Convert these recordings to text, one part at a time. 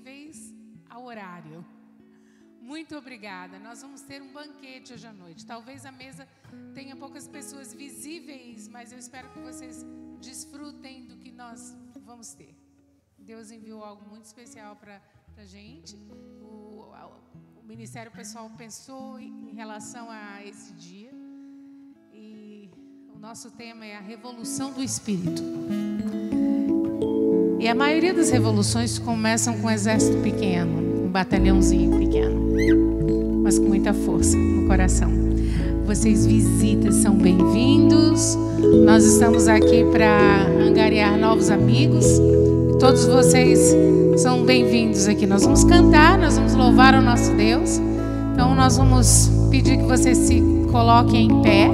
visíveis ao horário. Muito obrigada. Nós vamos ter um banquete hoje à noite. Talvez a mesa tenha poucas pessoas visíveis, mas eu espero que vocês desfrutem do que nós vamos ter. Deus enviou algo muito especial para a gente. O Ministério Pessoal pensou em relação a esse dia. E o nosso tema é a revolução do Espírito. E a maioria das revoluções começam com um exército pequeno, um batalhãozinho pequeno, mas com muita força no coração. Vocês visitas são bem-vindos. Nós estamos aqui para angariar novos amigos. E todos vocês são bem-vindos aqui. Nós vamos cantar, nós vamos louvar o nosso Deus. Então nós vamos pedir que vocês se coloquem em pé.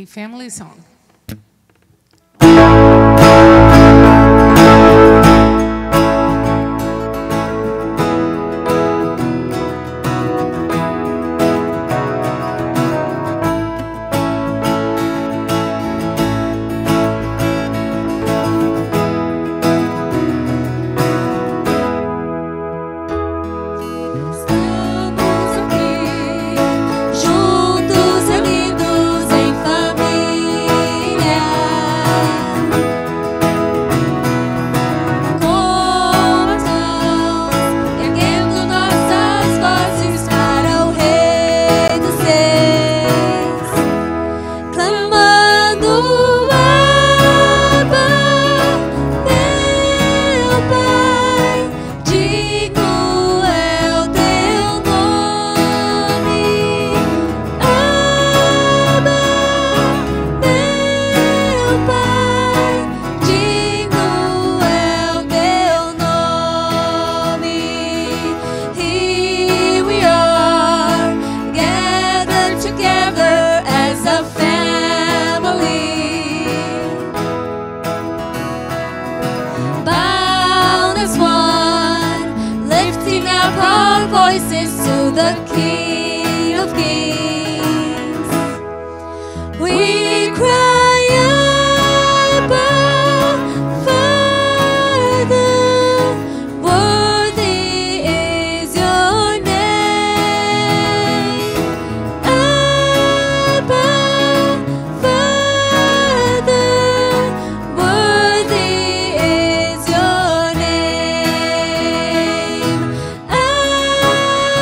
Family song.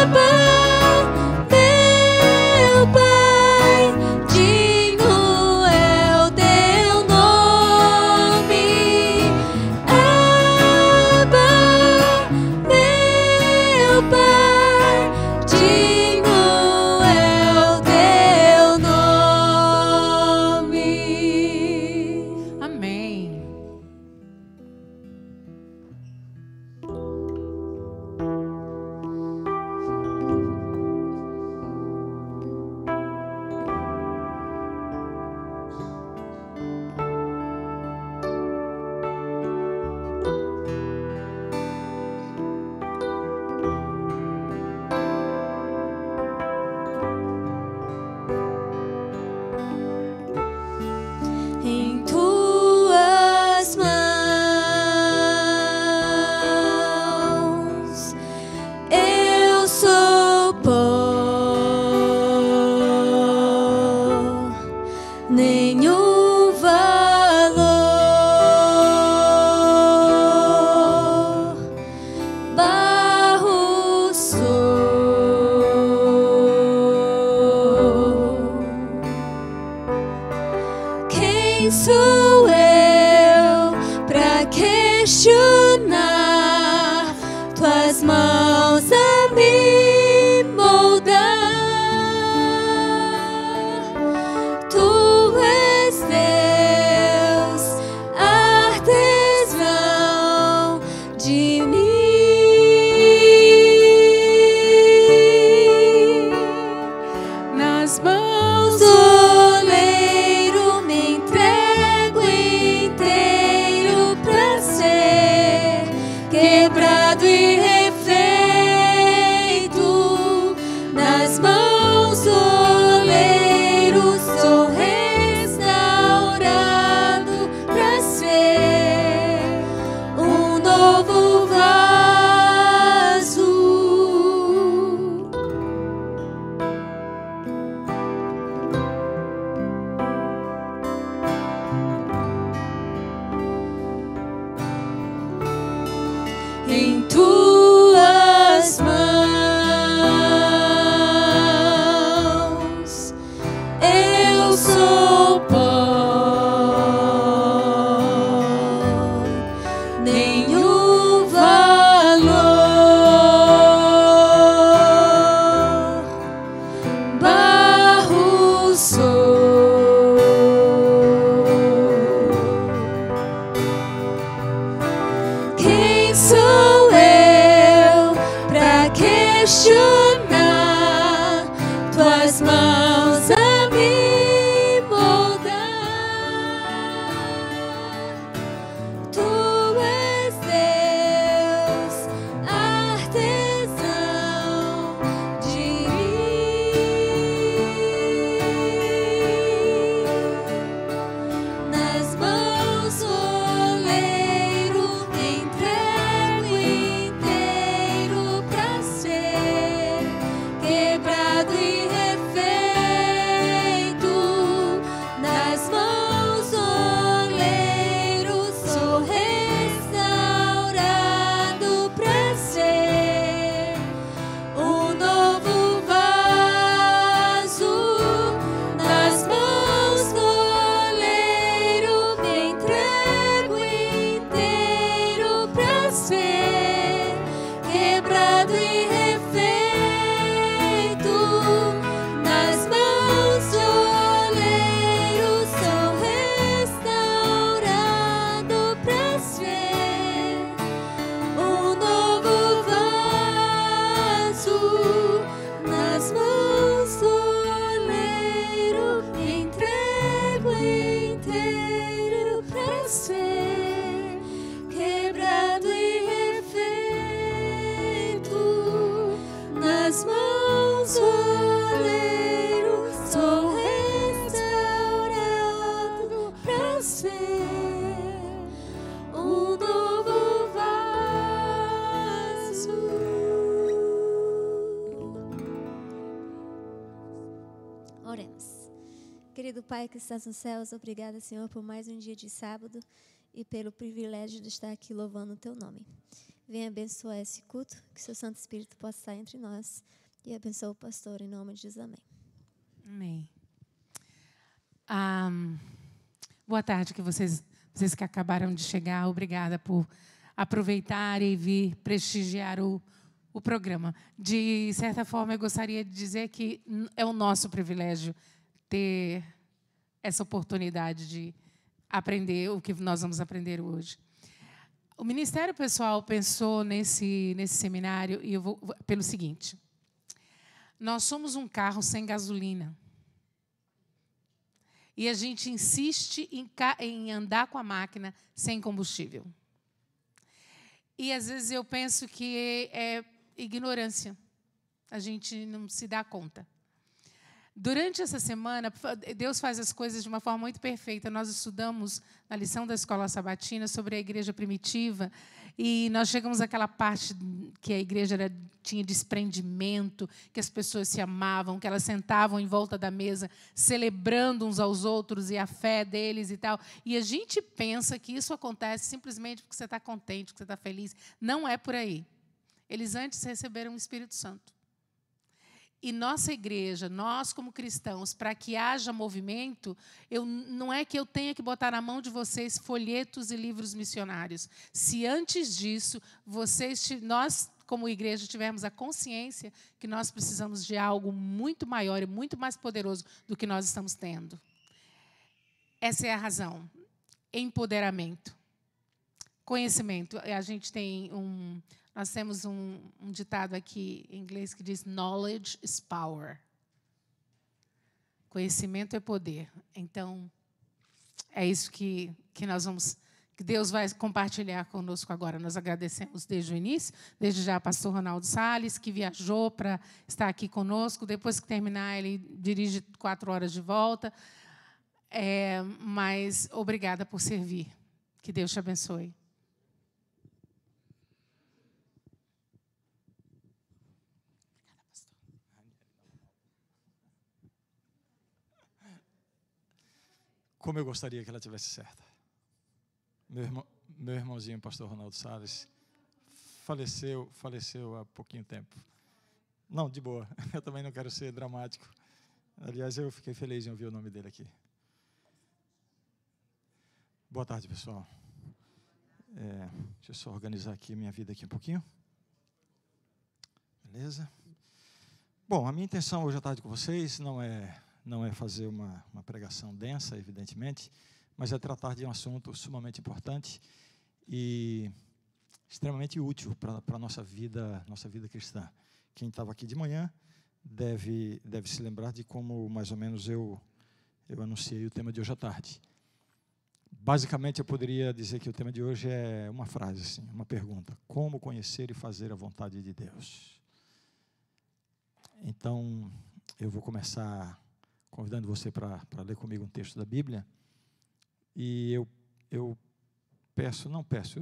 Abba, oleiro, sou restaurado pra ser um novo vaso. Oremos. Querido Pai que estás nos céus, obrigada, Senhor, por mais um dia de sábado e pelo privilégio de estar aqui louvando o Teu nome. Venha abençoar esse culto, que Seu Santo Espírito possa estar entre nós. E abençoa o pastor, em nome de Jesus, amém. Amém. Boa tarde, que vocês que acabaram de chegar. Obrigada por aproveitar e vir prestigiar o programa. De certa forma, eu gostaria de dizer que é o nosso privilégio ter essa oportunidade de aprender o que nós vamos aprender hoje. O Ministério Pessoal pensou nesse seminário e pelo seguinte: nós somos um carro sem gasolina e a gente insiste em andar com a máquina sem combustível. E às vezes eu penso que é ignorância, a gente não se dá conta. Durante essa semana, Deus faz as coisas de uma forma muito perfeita. Nós estudamos na lição da Escola Sabatina sobre a igreja primitiva e nós chegamos àquela parte que a igreja tinha desprendimento, que as pessoas se amavam, que elas sentavam em volta da mesa, celebrando uns aos outros e a fé deles e tal. E a gente pensa que isso acontece simplesmente porque você está contente, porque você está feliz. Não é por aí. Eles antes receberam o Espírito Santo. E nossa igreja, nós como cristãos, para que haja movimento, não é que eu tenha que botar na mão de vocês folhetos e livros missionários. Se antes disso, nós como igreja tivermos a consciência que nós precisamos de algo muito maior e muito mais poderoso do que nós estamos tendo. Essa é a razão. Empoderamento. Conhecimento. Nós temos um ditado aqui em inglês que diz knowledge is power. Conhecimento é poder. Então, é isso que Deus vai compartilhar conosco agora. Nós agradecemos desde o início, desde já o pastor Ronaldo Salles, que viajou para estar aqui conosco. Depois que terminar, ele dirige 4 horas de volta. Mas obrigada por servir. Que Deus te abençoe. Como eu gostaria que ela tivesse certa. Meu irmãozinho, pastor Ronaldo Salles, faleceu há pouquinho tempo. Não, de boa, eu também não quero ser dramático. Aliás, eu fiquei feliz em ouvir o nome dele aqui. Boa tarde, pessoal. Deixa eu só organizar aqui a minha vida aqui um pouquinho. Beleza? Bom, a minha intenção hoje à tarde com vocês não é fazer uma pregação densa, evidentemente, mas é tratar de um assunto sumamente importante e extremamente útil para a nossa vida cristã. Quem estava aqui de manhã deve se lembrar de como, mais ou menos, eu anunciei o tema de hoje à tarde. Basicamente, eu poderia dizer que o tema de hoje é uma frase, assim, uma pergunta: como conhecer e fazer a vontade de Deus? Então, eu vou começar convidando você para ler comigo um texto da Bíblia. E eu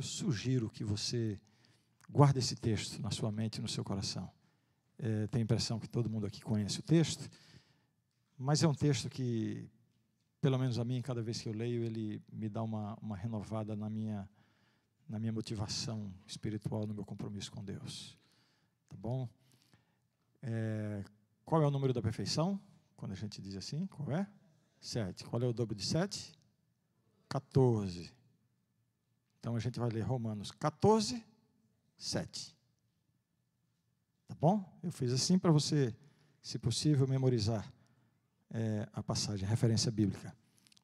sugiro que você guarde esse texto na sua mente e no seu coração. Tenho a impressão que todo mundo aqui conhece o texto, mas é um texto que, pelo menos a mim, cada vez que eu leio, ele me dá uma renovada na minha motivação espiritual, no meu compromisso com Deus. Tá bom? Qual é o número da perfeição? Quando a gente diz assim, qual é? 7. Qual é o dobro de 7? 14. Então a gente vai ler Romanos 14, 7. Tá bom? Eu fiz assim para você, se possível, memorizar a passagem, a referência bíblica.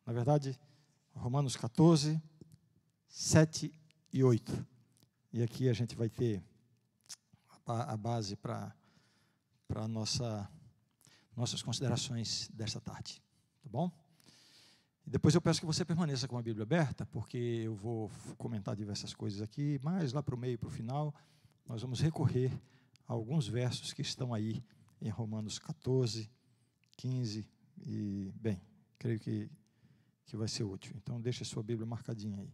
Na verdade, Romanos 14, 7 e 8. E aqui a gente vai ter a base para nossas considerações desta tarde. Tá bom? E depois eu peço que você permaneça com a Bíblia aberta, porque eu vou comentar diversas coisas aqui, mas lá para o meio e para o final, nós vamos recorrer a alguns versos que estão aí em Romanos 14, 15, e, bem, creio que vai ser útil. Então, deixe a sua Bíblia marcadinha aí.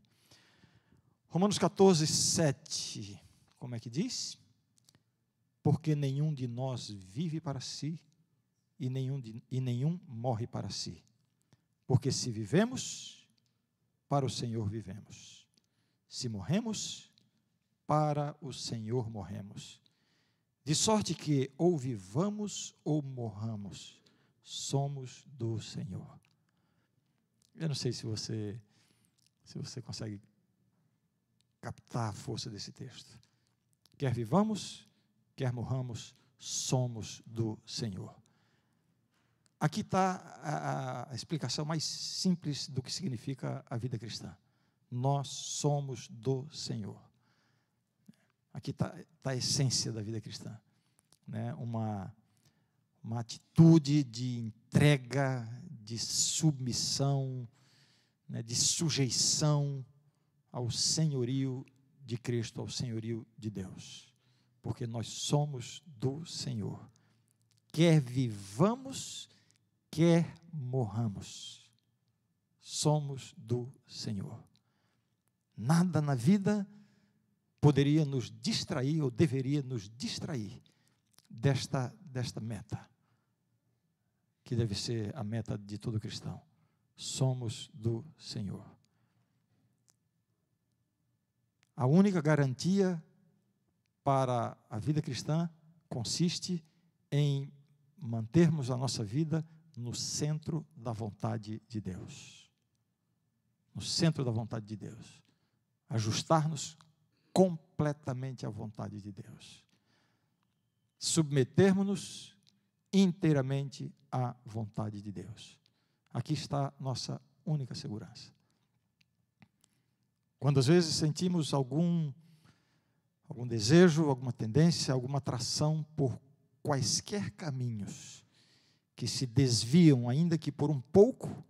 Romanos 14, 7, como é que diz? Porque nenhum de nós vive para si, e nenhum morre para si. Porque se vivemos, para o Senhor vivemos. Se morremos, para o Senhor morremos. De sorte que ou vivamos ou morramos, somos do Senhor. Eu não sei se você consegue captar a força desse texto. Quer vivamos, quer morramos, somos do Senhor. Aqui está a explicação mais simples do que significa a vida cristã. Nós somos do Senhor. Aqui está a essência da vida cristã, né? Uma atitude de entrega, de submissão, né? De sujeição ao senhorio de Cristo, ao senhorio de Deus. Porque nós somos do Senhor. Quer vivamos, quer morramos, somos do Senhor. Nada na vida poderia nos distrair, ou deveria nos distrair, desta meta, que deve ser a meta de todo cristão. Somos do Senhor. A única garantia para a vida cristã consiste em mantermos a nossa vida no centro da vontade de Deus. No centro da vontade de Deus. Ajustar-nos completamente à vontade de Deus. Submetermos-nos inteiramente à vontade de Deus. Aqui está nossa única segurança. Quando às vezes sentimos algum desejo, alguma tendência, alguma atração por quaisquer caminhos que se desviam, ainda que por um pouco,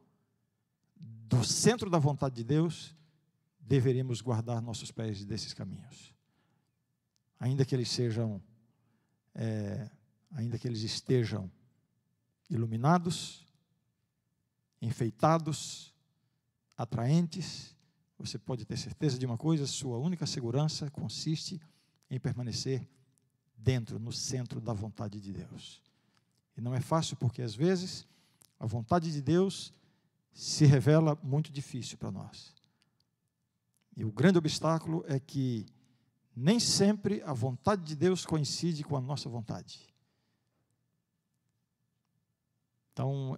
do centro da vontade de Deus, deveríamos guardar nossos pés desses caminhos. Ainda que eles estejam iluminados, enfeitados, atraentes, você pode ter certeza de uma coisa: sua única segurança consiste em permanecer dentro, no centro da vontade de Deus. E não é fácil, porque às vezes a vontade de Deus se revela muito difícil para nós. E o grande obstáculo é que nem sempre a vontade de Deus coincide com a nossa vontade. Então,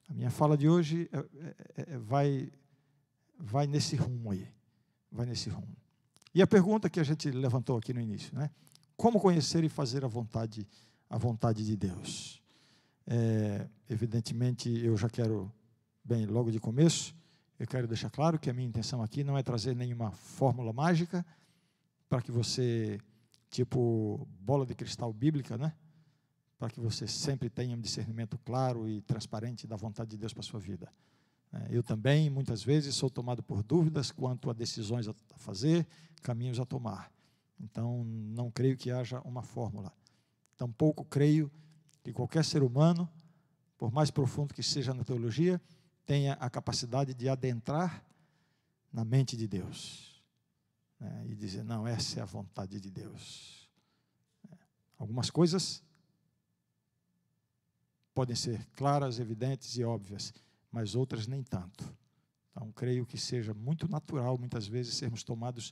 a minha fala de hoje vai nesse rumo aí. Vai nesse rumo. E a pergunta que a gente levantou aqui no início, né? Como conhecer e fazer a vontade de Deus? Evidentemente, eu já quero, bem, logo de começo, eu quero deixar claro que a minha intenção aqui não é trazer nenhuma fórmula mágica para que você, tipo bola de cristal bíblica, né? Para que você sempre tenha um discernimento claro e transparente da vontade de Deus para a sua vida. Eu também, muitas vezes, sou tomado por dúvidas quanto a decisões a fazer, caminhos a tomar. Então, não creio que haja uma fórmula. Tampouco creio que qualquer ser humano, por mais profundo que seja na teologia, tenha a capacidade de adentrar na mente de Deus, né, e dizer: não, essa é a vontade de Deus. Algumas coisas podem ser claras, evidentes e óbvias, mas outras nem tanto. Então, creio que seja muito natural, muitas vezes, sermos tomados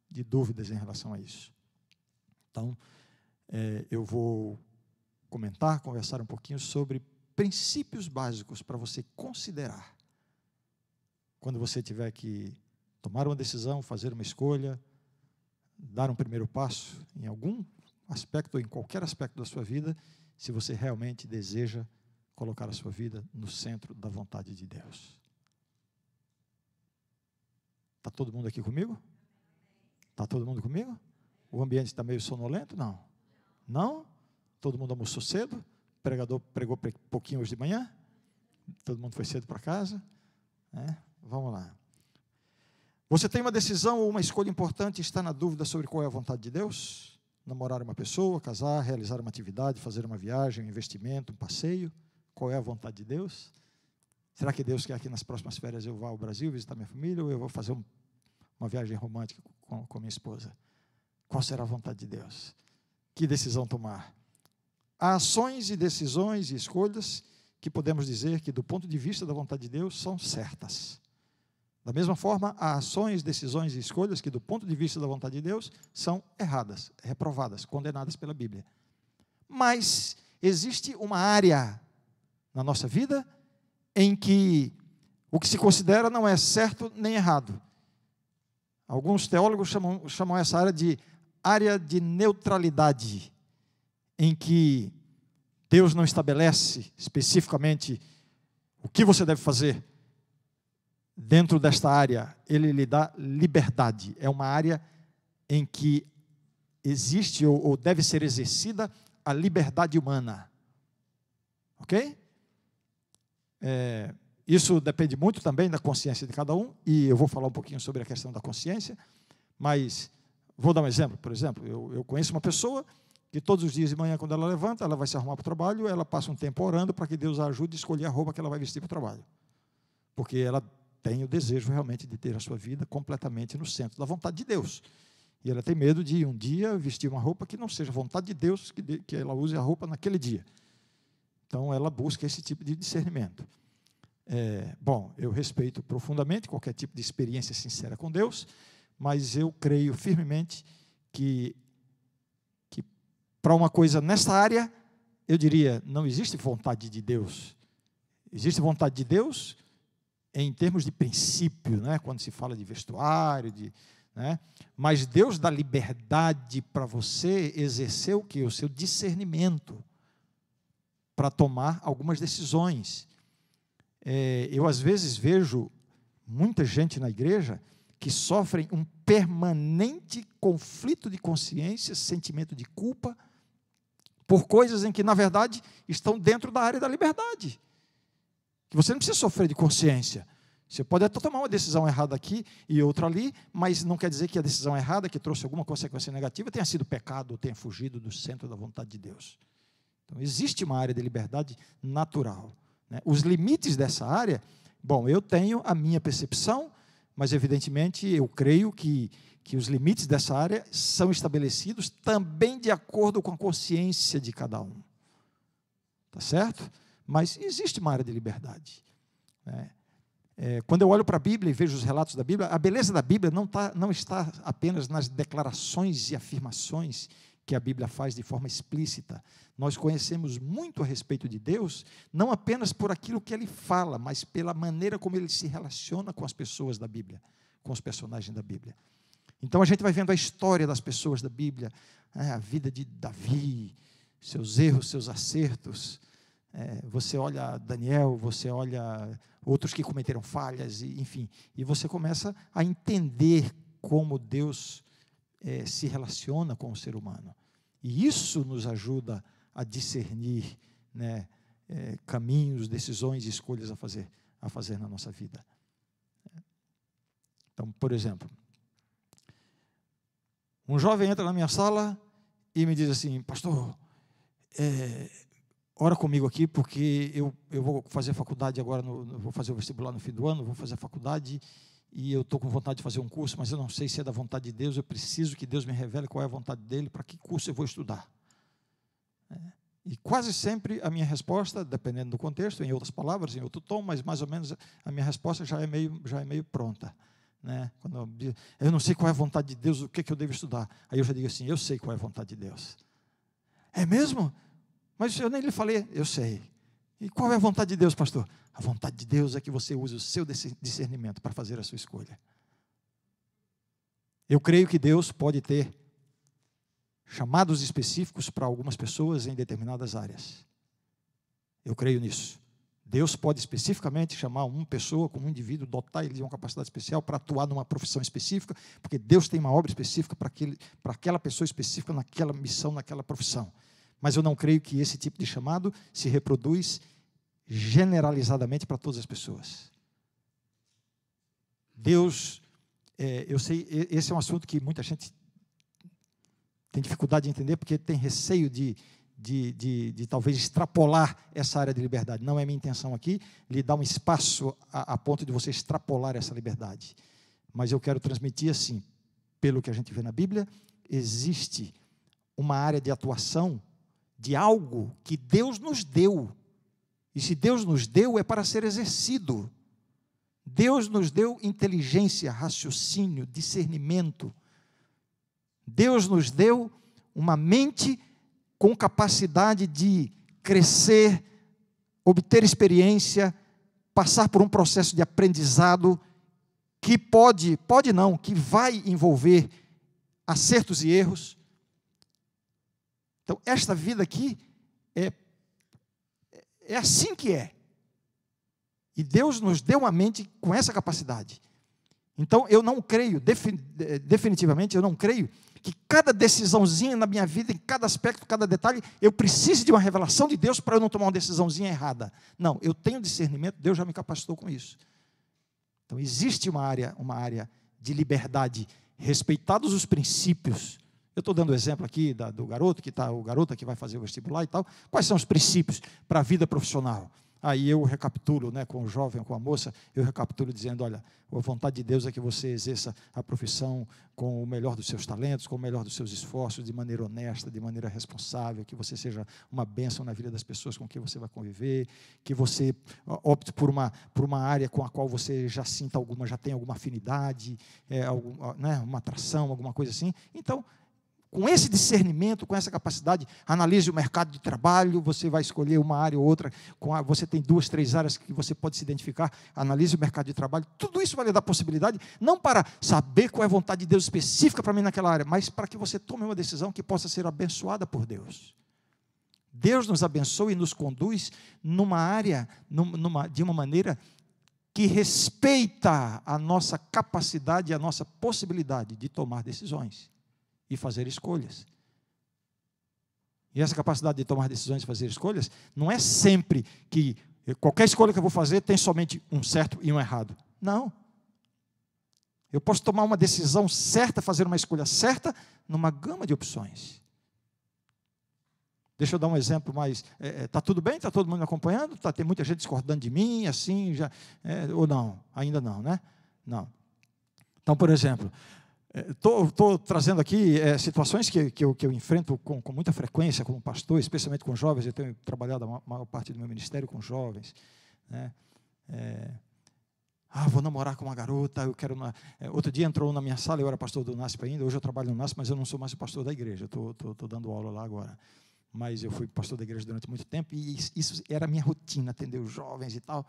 de dúvidas em relação a isso. Então, eu vou conversar um pouquinho sobre princípios básicos para você considerar quando você tiver que tomar uma decisão, fazer uma escolha, dar um primeiro passo em algum aspecto ou em qualquer aspecto da sua vida, se você realmente deseja colocar a sua vida no centro da vontade de Deus. Está todo mundo aqui comigo? Está todo mundo comigo? O ambiente está meio sonolento? Não. Não? Todo mundo almoçou cedo? O pregador pregou pouquinho hoje de manhã? Todo mundo foi cedo para casa? Vamos lá. Você tem uma decisão ou uma escolha importante e está na dúvida sobre qual é a vontade de Deus? Namorar uma pessoa, casar, realizar uma atividade, fazer uma viagem, um investimento, um passeio. Qual é a vontade de Deus? Será que Deus quer que nas próximas férias eu vá ao Brasil visitar minha família, ou eu vou fazer uma viagem romântica com minha esposa? Qual será a vontade de Deus? Que decisão tomar? Há ações e decisões e escolhas que podemos dizer que, do ponto de vista da vontade de Deus, são certas. Da mesma forma, há ações, decisões e escolhas que, do ponto de vista da vontade de Deus, são erradas, reprovadas, condenadas pela Bíblia. Mas existe uma área na nossa vida em que o que se considera não é certo nem errado. Alguns teólogos chamam essa área de neutralidade, em que Deus não estabelece especificamente o que você deve fazer. Dentro desta área, Ele lhe dá liberdade. É uma área em que existe ou deve ser exercida a liberdade humana. Ok? Isso depende muito também da consciência de cada um, e eu vou falar um pouquinho sobre a questão da consciência, mas vou dar um exemplo. Por exemplo, eu conheço uma pessoa que todos os dias de manhã, quando ela levanta, ela vai se arrumar para o trabalho, ela passa um tempo orando para que Deus a ajude a escolher a roupa que ela vai vestir para o trabalho. Porque ela tem o desejo realmente de ter a sua vida completamente no centro da vontade de Deus. E ela tem medo de um dia vestir uma roupa que não seja a vontade de Deus, que ela use a roupa naquele dia. Então, ela busca esse tipo de discernimento. Bom, eu respeito profundamente qualquer tipo de experiência sincera com Deus, mas eu creio firmemente que para uma coisa nessa área, eu diria, não existe vontade de Deus. Existe vontade de Deus em termos de princípio, né? Quando se fala de vestuário, né? Mas Deus dá liberdade para você exercer o quê? O seu discernimento para tomar algumas decisões. Eu, às vezes, vejo muita gente na igreja que sofrem um permanente conflito de consciência, sentimento de culpa, por coisas em que, na verdade, estão dentro da área da liberdade. Que você não precisa sofrer de consciência. Você pode até tomar uma decisão errada aqui e outra ali, mas não quer dizer que a decisão errada, que trouxe alguma consequência negativa, tenha sido pecado ou tenha fugido do centro da vontade de Deus. Então, existe uma área de liberdade natural. Os limites dessa área, bom, eu tenho a minha percepção, mas, evidentemente, eu creio que os limites dessa área são estabelecidos também de acordo com a consciência de cada um. Tá certo? Mas existe uma área de liberdade. Quando eu olho para a Bíblia e vejo os relatos da Bíblia, a beleza da Bíblia não está apenas nas declarações e afirmações que a Bíblia faz de forma explícita. Nós conhecemos muito a respeito de Deus, não apenas por aquilo que Ele fala, mas pela maneira como Ele se relaciona com as pessoas da Bíblia, com os personagens da Bíblia. Então, a gente vai vendo a história das pessoas da Bíblia, a vida de Davi, seus erros, seus acertos. Você olha Daniel, você olha outros que cometeram falhas, enfim, e você começa a entender como Deus se relaciona com o ser humano. E isso nos ajuda a discernir, né, caminhos, decisões e escolhas a fazer na nossa vida. Então, por exemplo, um jovem entra na minha sala e me diz assim: pastor, ora comigo aqui, porque eu vou fazer faculdade agora, vou fazer o vestibular no fim do ano, vou fazer a faculdade, e eu estou com vontade de fazer um curso, mas eu não sei se é da vontade de Deus, eu preciso que Deus me revele qual é a vontade dEle, para que curso eu vou estudar. E quase sempre a minha resposta, dependendo do contexto, em outras palavras, em outro tom, mas mais ou menos a minha resposta já é meio pronta. Quando eu não sei qual é a vontade de Deus, o que eu devo estudar. Aí eu já digo assim: eu sei qual é a vontade de Deus. É mesmo? Mas eu nem lhe falei. Eu sei. E qual é a vontade de Deus, pastor? A vontade de Deus é que você use o seu discernimento para fazer a sua escolha. Eu creio que Deus pode ter chamados específicos para algumas pessoas em determinadas áreas. Eu creio nisso. Deus pode especificamente chamar uma pessoa, como um indivíduo, dotar ele de uma capacidade especial para atuar numa profissão específica, porque Deus tem uma obra específica para aquela pessoa específica, naquela missão, naquela profissão. Mas eu não creio que esse tipo de chamado se reproduz generalizadamente para todas as pessoas. Deus, eu sei, esse é um assunto que muita gente tem dificuldade de entender porque tem receio de talvez extrapolar essa área de liberdade. Não é minha intenção aqui lhe dar um espaço a ponto de você extrapolar essa liberdade. Mas eu quero transmitir assim, pelo que a gente vê na Bíblia, existe uma área de atuação de algo que Deus nos deu. E se Deus nos deu, é para ser exercido. Deus nos deu inteligência, raciocínio, discernimento. Deus nos deu uma mente com capacidade de crescer, obter experiência, passar por um processo de aprendizado que pode não, que vai envolver acertos e erros. Então, esta vida aqui é assim que é. E Deus nos deu uma mente com essa capacidade. Então, eu não creio, definitivamente, eu não creio que cada decisãozinha na minha vida, em cada aspecto, cada detalhe, eu precise de uma revelação de Deus para eu não tomar uma decisãozinha errada. Não, eu tenho discernimento, Deus já me capacitou com isso. Então, existe uma área de liberdade, respeitados os princípios. Eu estou dando o exemplo aqui do garoto, o garoto que vai fazer o vestibular e tal. Quais são os princípios para a vida profissional? Aí eu recapitulo, com o jovem, com a moça, eu recapitulo dizendo, olha, a vontade de Deus é que você exerça a profissão com o melhor dos seus talentos, com o melhor dos seus esforços, de maneira honesta, de maneira responsável, que você seja uma bênção na vida das pessoas com quem você vai conviver, que você opte por uma área com a qual você já tem alguma afinidade, uma atração, alguma coisa assim. Então, com esse discernimento, com essa capacidade, analise o mercado de trabalho, você vai escolher uma área ou outra, você tem 2, 3 áreas que você pode se identificar, analise o mercado de trabalho, tudo isso vai lhe dar possibilidade, não para saber qual é a vontade de Deus específica para mim naquela área, mas para que você tome uma decisão que possa ser abençoada por Deus. Deus nos abençoa e nos conduz numa área, de uma maneira que respeita a nossa capacidade e a nossa possibilidade de tomar decisões e fazer escolhas. E essa capacidade de tomar decisões e fazer escolhas, não é sempre que qualquer escolha que eu vou fazer tem somente um certo e um errado. Não. Eu posso tomar uma decisão certa, fazer uma escolha certa, numa gama de opções. Deixa eu dar um exemplo mais. Está tudo bem? Está todo mundo me acompanhando? Tem muita gente discordando de mim, assim, já, ou não? Ainda não, né? Não. Então, por exemplo, estou trazendo aqui situações que eu enfrento com muita frequência como pastor, especialmente com jovens. Eu tenho trabalhado a maior parte do meu ministério com jovens. Vou namorar com uma garota, eu quero... Outro dia entrou na minha sala, eu era pastor do NASP ainda, hoje eu trabalho no NASP, mas eu não sou mais o pastor da igreja, estou dando aula lá agora. Mas eu fui pastor da igreja durante muito tempo e isso era a minha rotina, atender os jovens e tal.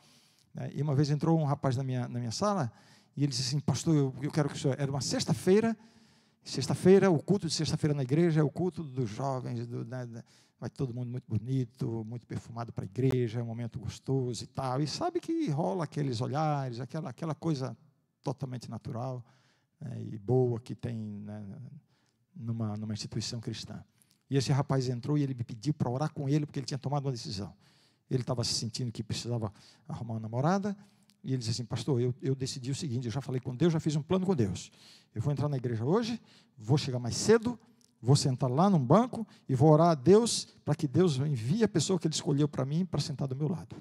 E uma vez entrou um rapaz na minha sala, e ele disse assim, pastor, eu quero que o senhor... Era uma sexta-feira, o culto de sexta-feira na igreja é o culto dos jovens, vai todo mundo muito bonito, muito perfumado para a igreja, é um momento gostoso e tal. E sabe que rola aqueles olhares, aquela coisa totalmente natural, e boa que tem numa instituição cristã. E esse rapaz entrou e ele me pediu para orar com ele, porque ele tinha tomado uma decisão. Ele estava se sentindo que precisava arrumar uma namorada. E ele disse assim, pastor, eu decidi o seguinte, eu já falei com Deus, já fiz um plano com Deus. Eu vou entrar na igreja hoje, vou chegar mais cedo, vou sentar lá num banco e vou orar a Deus para que Deus envie a pessoa que Ele escolheu para mim para sentar do meu lado.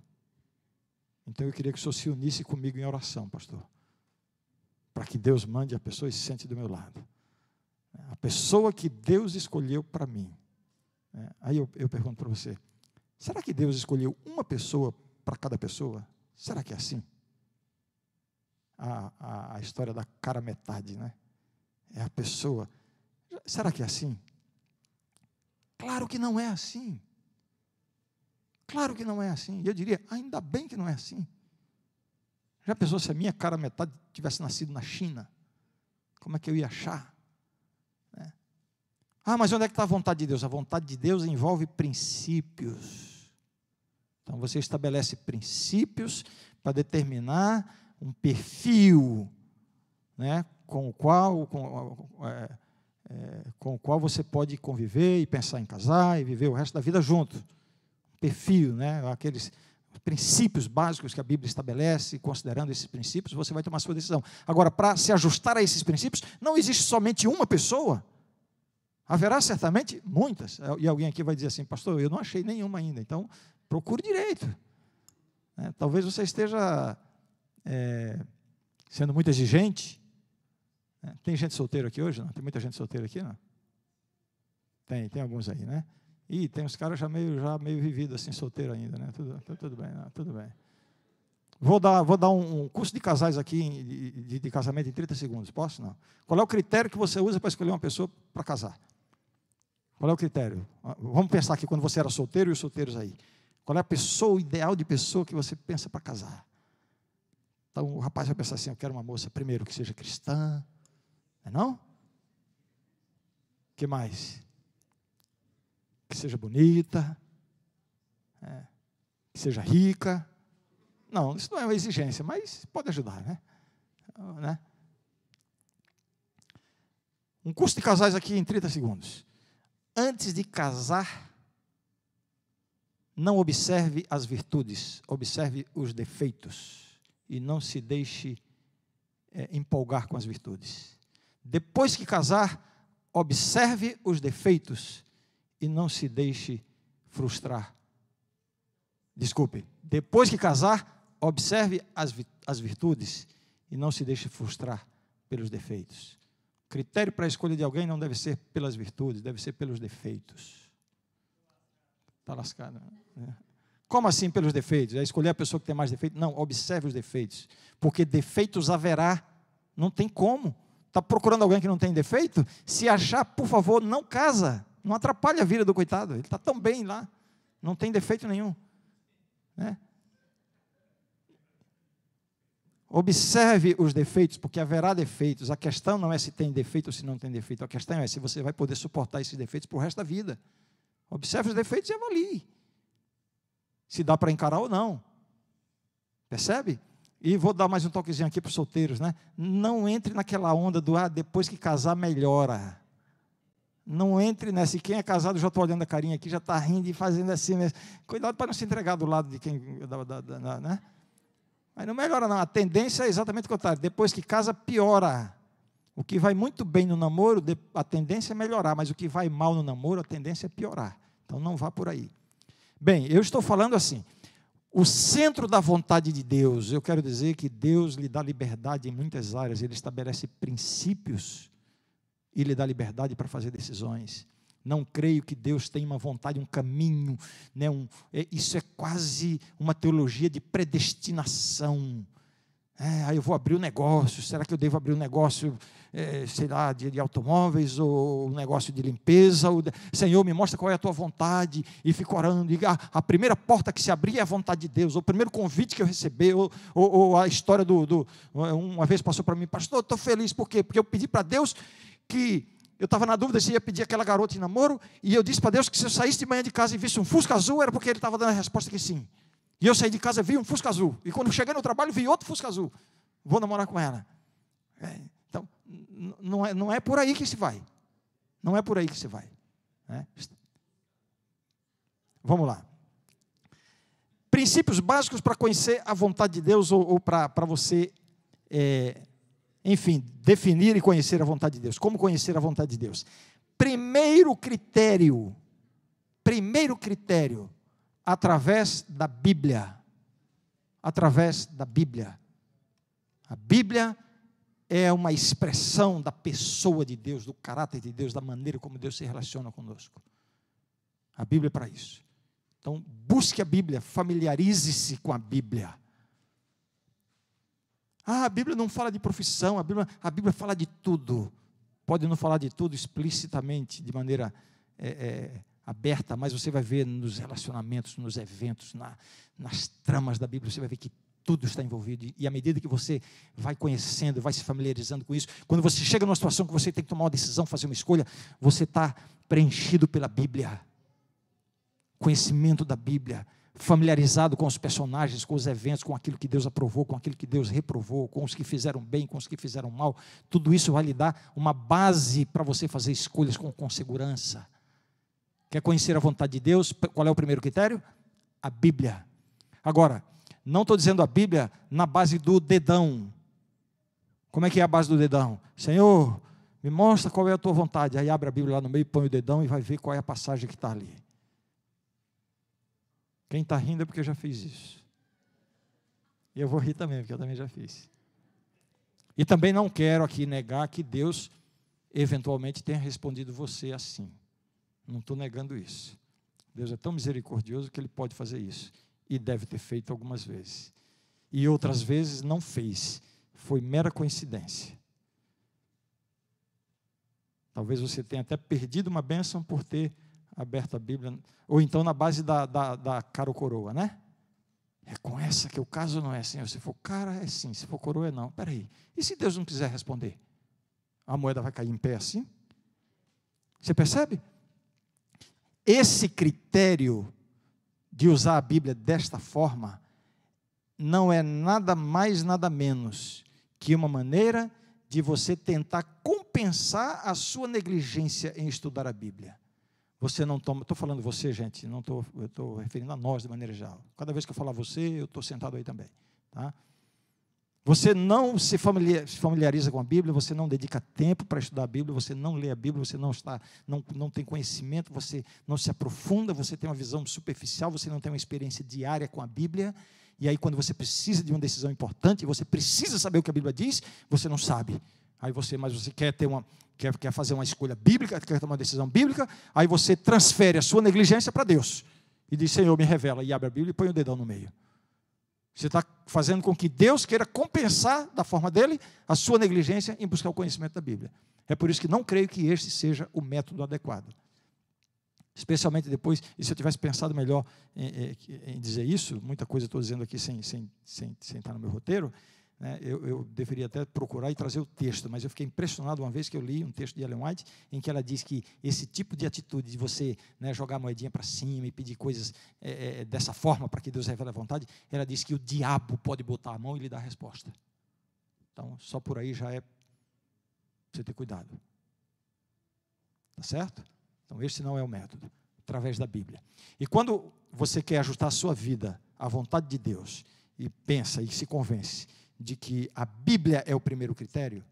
Então eu queria que o senhor se unisse comigo em oração, pastor. Para que Deus mande a pessoa e se sente do meu lado. A pessoa que Deus escolheu para mim. Aí eu pergunto para você, será que Deus escolheu uma pessoa para cada pessoa? Será que é assim? A história da cara metade, né? É a pessoa. Será que é assim? Claro que não é assim. Claro que não é assim. E eu diria, ainda bem que não é assim. Já pensou se a minha cara metade tivesse nascido na China? Como é que eu ia achar? Mas onde é que está a vontade de Deus? A vontade de Deus envolve princípios. Então você estabelece princípios para determinar um perfil, com o qual você pode conviver e pensar em casar e viver o resto da vida junto. Um perfil, aqueles princípios básicos que a Bíblia estabelece, considerando esses princípios, você vai tomar a sua decisão. Agora, para se ajustar a esses princípios, não existe somente uma pessoa. Haverá certamente muitas. E alguém aqui vai dizer assim, pastor, eu não achei nenhuma ainda. Então, procure direito. Talvez você esteja sendo muito exigente. Tem gente solteira aqui hoje? Não? Tem muita gente solteira aqui? Não? Tem alguns aí, né? E tem uns caras já meio vividos assim, solteiro ainda, né? Tudo bem, não, tudo bem. Vou dar um curso de casais aqui, de casamento em 30 segundos. Posso? Não. Qual é o critério que você usa para escolher uma pessoa para casar? Qual é o critério? Vamos pensar aqui quando você era solteiro e os solteiros aí. Qual é a pessoa, o ideal de pessoa que você pensa para casar? Então o rapaz vai pensar assim, eu quero uma moça primeiro que seja cristã, não? O que mais? Que seja bonita, que seja rica. Não, isso não é uma exigência, mas pode ajudar, né? Um curso de casais aqui em 30 segundos. Antes de casar, não observe as virtudes, observe os defeitos e não se deixe empolgar com as virtudes. Depois que casar, observe os defeitos e não se deixe frustrar. Desculpe, depois que casar, observe as virtudes e não se deixe frustrar pelos defeitos. O critério para a escolha de alguém não deve ser pelas virtudes, deve ser pelos defeitos. Está lascado, né? Como assim pelos defeitos? É escolher a pessoa que tem mais defeitos? Não, observe os defeitos. Porque defeitos haverá. Não tem como. Está procurando alguém que não tem defeito? Se achar, por favor, não casa. Não atrapalhe a vida do coitado. Ele está tão bem lá. Não tem defeito nenhum. Né? Observe os defeitos, porque haverá defeitos. A questão não é se tem defeito ou se não tem defeito. A questão é se você vai poder suportar esses defeitos para o resto da vida. Observe os defeitos e avalie. Se dá para encarar ou não. Percebe? E vou dar mais um toquezinho aqui para os solteiros, né? Não entre naquela onda do, depois que casar, melhora. Não entre nessa. E quem é casado, já estou olhando a carinha aqui, já está rindo e fazendo assim mesmo. Cuidado para não se entregar do lado de quem... né? Mas não melhora não, a tendência é exatamente o contrário. Depois que casa, piora. O que vai muito bem no namoro, a tendência é melhorar, mas o que vai mal no namoro, a tendência é piorar. Então não vá por aí. Bem, eu estou falando assim, o centro da vontade de Deus, eu quero dizer que Deus lhe dá liberdade em muitas áreas, Ele estabelece princípios e lhe dá liberdade para fazer decisões. Não creio que Deus tenha uma vontade, um caminho, né, isso é quase uma teologia de predestinação. Aí eu vou abrir um negócio, será que eu devo abrir um negócio, sei lá, de automóveis, ou um negócio de limpeza? Senhor, me mostra qual é a tua vontade, e fico orando, e a primeira porta que se abrir é a vontade de Deus, ou o primeiro convite que eu receber, ou a história uma vez passou para mim, pastor, eu estou feliz, por quê? Porque eu pedi para Deus que... Eu estava na dúvida se ia pedir aquela garota em namoro, e eu disse para Deus que se eu saísse de manhã de casa e visse um Fusca azul, era porque Ele estava dando a resposta que sim. E eu saí de casa e vi um Fusca azul. E quando cheguei no trabalho, vi outro Fusca azul. Vou namorar com ela. Então, não é por aí que se vai. Não é por aí que se vai. Vamos lá. Princípios básicos para conhecer a vontade de Deus, ou para você... enfim, definir e conhecer a vontade de Deus. Como conhecer a vontade de Deus? Primeiro critério, através da Bíblia. Através da Bíblia. A Bíblia é uma expressão da pessoa de Deus, do caráter de Deus, da maneira como Deus se relaciona conosco. A Bíblia é para isso. Então, busque a Bíblia, familiarize-se com a Bíblia. A Bíblia não fala de profissão, a Bíblia fala de tudo. Pode não falar de tudo explicitamente, de maneira aberta, mas você vai ver nos relacionamentos, nos eventos, nas tramas da Bíblia, você vai ver que tudo está envolvido. E à medida que você vai conhecendo, vai se familiarizando com isso, quando você chega numa situação que você tem que tomar uma decisão, fazer uma escolha, você está preenchido pela Bíblia. Conhecimento da Bíblia. Familiarizado com os personagens, com os eventos, com aquilo que Deus aprovou, com aquilo que Deus reprovou, com os que fizeram bem, com os que fizeram mal, tudo isso vai lhe dar uma base para você fazer escolhas com segurança. Quer conhecer a vontade de Deus? Qual é o primeiro critério? A Bíblia. Agora, não estou dizendo a Bíblia na base do dedão. Como é que é a base do dedão? Senhor, Me mostra qual é a tua vontade. Aí abre a Bíblia lá no meio, põe o dedão e vai ver qual é a passagem que está ali. Quem está rindo é porque eu já fiz isso. E eu vou rir também, porque eu também já fiz. E também não quero aqui negar que Deus eventualmente tenha respondido você assim. Não estou negando isso. Deus é tão misericordioso que Ele pode fazer isso. E deve ter feito algumas vezes. E outras vezes não fez. Foi mera coincidência. Talvez você tenha até perdido uma bênção por ter aberto a Bíblia. Ou então na base da cara ou coroa, né? É com essa que o caso não é assim. Se for cara, é sim. Se for coroa, é não. Espera aí. E se Deus não quiser responder? A moeda vai cair em pé assim? Você percebe? Esse critério de usar a Bíblia desta forma não é nada mais, nada menos que uma maneira de você tentar compensar a sua negligência em estudar a Bíblia. Você não toma, estou falando você, gente, não estou, eu estou referindo a nós de maneira geral. Cada vez que eu falar você, eu estou sentado aí também. Tá? Você não se familiariza com a Bíblia, você não dedica tempo para estudar a Bíblia, você não lê a Bíblia, você não tem conhecimento, você não se aprofunda, você tem uma visão superficial, você não tem uma experiência diária com a Bíblia, e aí quando você precisa de uma decisão importante, você precisa saber o que a Bíblia diz, você não sabe. Mas você quer fazer uma escolha bíblica, quer tomar uma decisão bíblica, aí você transfere a sua negligência para Deus, e diz, Senhor, me revela, e abre a Bíblia e põe o dedão no meio. Você está fazendo com que Deus queira compensar, da forma dele, a sua negligência em buscar o conhecimento da Bíblia. É por isso que não creio que este seja o método adequado. Especialmente depois, e se eu tivesse pensado melhor em dizer isso, muita coisa eu estou dizendo aqui sem estar no meu roteiro, né, eu deveria até procurar e trazer o texto, mas eu fiquei impressionado uma vez que eu li um texto de Ellen White, em que ela diz que esse tipo de atitude de você, né, jogar a moedinha para cima e pedir coisas dessa forma para que Deus revele a vontade, ela diz que o diabo pode botar a mão e lhe dar a resposta. Então, só por aí já é para você ter cuidado. Tá certo? Então, esse não é o método, através da Bíblia. E quando você quer ajustar a sua vida à vontade de Deus, e pensa e se convence de que a Bíblia é o primeiro critério,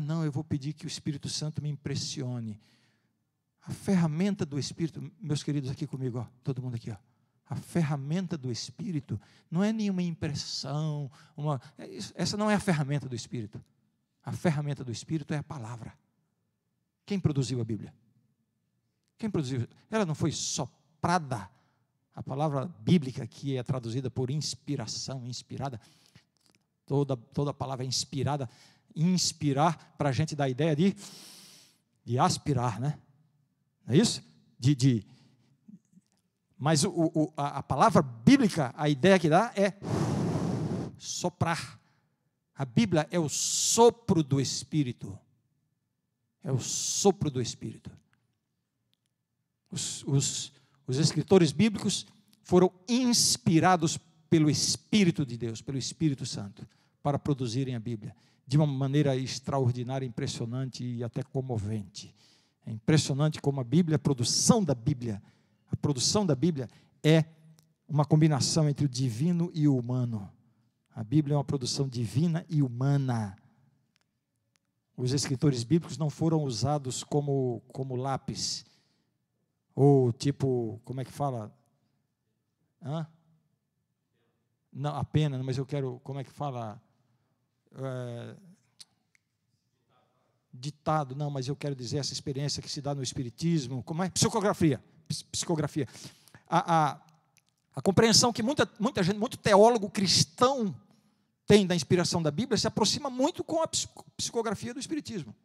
não, eu vou pedir que o Espírito Santo me impressione. A ferramenta do Espírito, meus queridos aqui comigo, ó, todo mundo aqui, ó, a ferramenta do Espírito não é nenhuma impressão, essa não é a ferramenta do Espírito. A ferramenta do Espírito é a palavra. Quem produziu a Bíblia? Quem produziu? Ela não foi soprada. A palavra bíblica, que é traduzida por inspiração, inspirada, toda palavra é inspirada. Inspirar, para a gente dar a ideia de aspirar, né? Não é isso? Mas a palavra bíblica, a ideia que dá é soprar. A Bíblia é o sopro do Espírito. É o sopro do Espírito. Os escritores bíblicos foram inspirados pelo Espírito de Deus, pelo Espírito Santo, para produzirem a Bíblia, de uma maneira extraordinária, impressionante e até comovente. É impressionante como a Bíblia, a produção da Bíblia é uma combinação entre o divino e o humano. A Bíblia é uma produção divina e humana. Os escritores bíblicos não foram usados como lápis, ou tipo, como é que fala? Não, a pena, mas eu quero, como é que fala? Ditado, não, mas eu quero dizer essa experiência que se dá no Espiritismo, como é? Psicografia. A compreensão que muita gente, muito teólogo cristão tem da inspiração da Bíblia se aproxima muito com a psicografia do Espiritismo.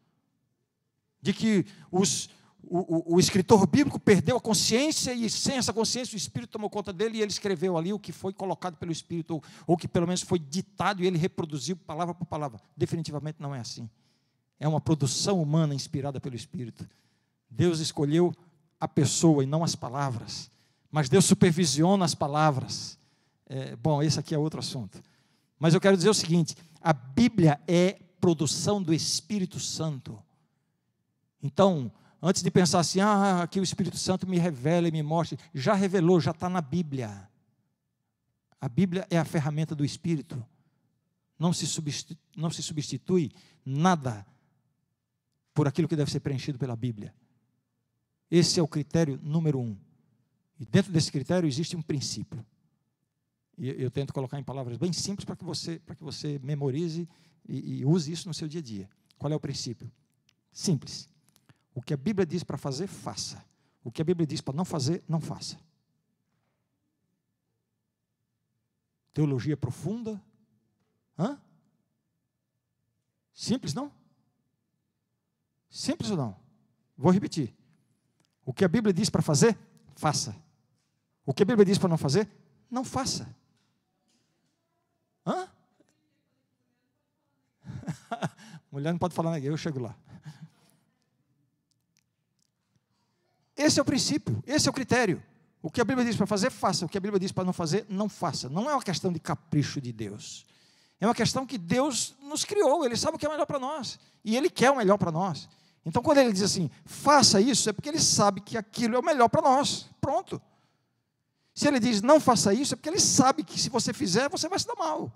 De que o escritor bíblico perdeu a consciência e sem essa consciência o Espírito tomou conta dele e ele escreveu ali o que foi colocado pelo Espírito, ou que pelo menos foi ditado e ele reproduziu palavra por palavra. Definitivamente não é assim. É uma produção humana inspirada pelo Espírito. Deus escolheu a pessoa e não as palavras, mas Deus supervisiona as palavras. Bom, esse aqui é outro assunto. Mas eu quero dizer o seguinte, a Bíblia é produção do Espírito Santo. Então, antes de pensar assim, que o Espírito Santo me revela e me mostre, já revelou, já está na Bíblia. A Bíblia é a ferramenta do Espírito. Não se substitui nada por aquilo que deve ser preenchido pela Bíblia. Esse é o critério número 1. E dentro desse critério existe um princípio. E eu tento colocar em palavras bem simples para que você memorize e use isso no seu dia a dia. Qual é o princípio? Simples. O que a Bíblia diz para fazer, faça. O que a Bíblia diz para não fazer, não faça. Teologia profunda? Hã? Simples, não? Simples ou não? Vou repetir. O que a Bíblia diz para fazer, faça. O que a Bíblia diz para não fazer, não faça. Hã? Mulher não pode falar na igreja, eu chego lá. Esse é o princípio, esse é o critério. O que a Bíblia diz para fazer, faça. O que a Bíblia diz para não fazer, não faça. Não é uma questão de capricho de Deus. É uma questão que Deus nos criou. Ele sabe o que é melhor para nós. E Ele quer o melhor para nós. Então, quando Ele diz assim, faça isso, é porque Ele sabe que aquilo é o melhor para nós. Pronto. Se Ele diz, não faça isso, é porque Ele sabe que se você fizer, você vai se dar mal.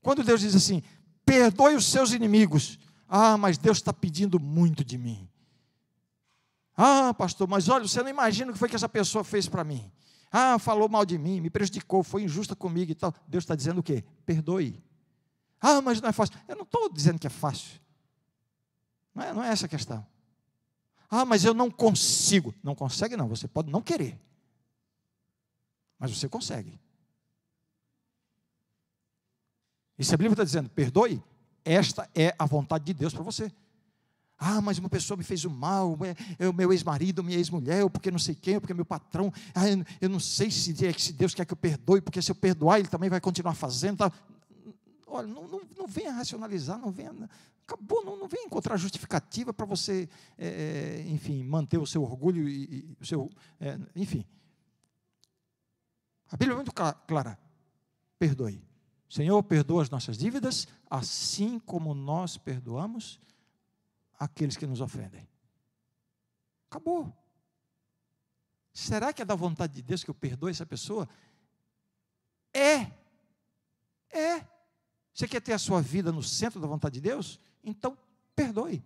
Quando Deus diz assim, perdoe os seus inimigos. Ah, mas Deus está pedindo muito de mim. Ah, pastor, mas olha, você não imagina o que foi que essa pessoa fez para mim. Ah, falou mal de mim, me prejudicou, foi injusta comigo e tal. Deus está dizendo o quê? Perdoe. Ah, mas não é fácil. Eu não estou dizendo que é fácil. Não é essa a questão. Ah, mas eu não consigo. Não consegue não, você pode não querer. Mas você consegue. E se a Bíblia está dizendo, perdoe, esta é a vontade de Deus para você. Ah, mas uma pessoa me fez o mal, é o meu ex-marido, minha ex-mulher, ou porque não sei quem, ou porque meu patrão. Ah, eu não sei se Deus quer que eu perdoe, porque se eu perdoar, Ele também vai continuar fazendo. Tá? Olha, não venha racionalizar, acabou, não venha encontrar justificativa para você, enfim, manter o seu orgulho e o seu, enfim. A Bíblia é muito clara, perdoe. Senhor, perdoa as nossas dívidas, assim como nós perdoamos aqueles que nos ofendem. Acabou. Será que é da vontade de Deus que eu perdoe essa pessoa? É. Você quer ter a sua vida no centro da vontade de Deus? Então, perdoe.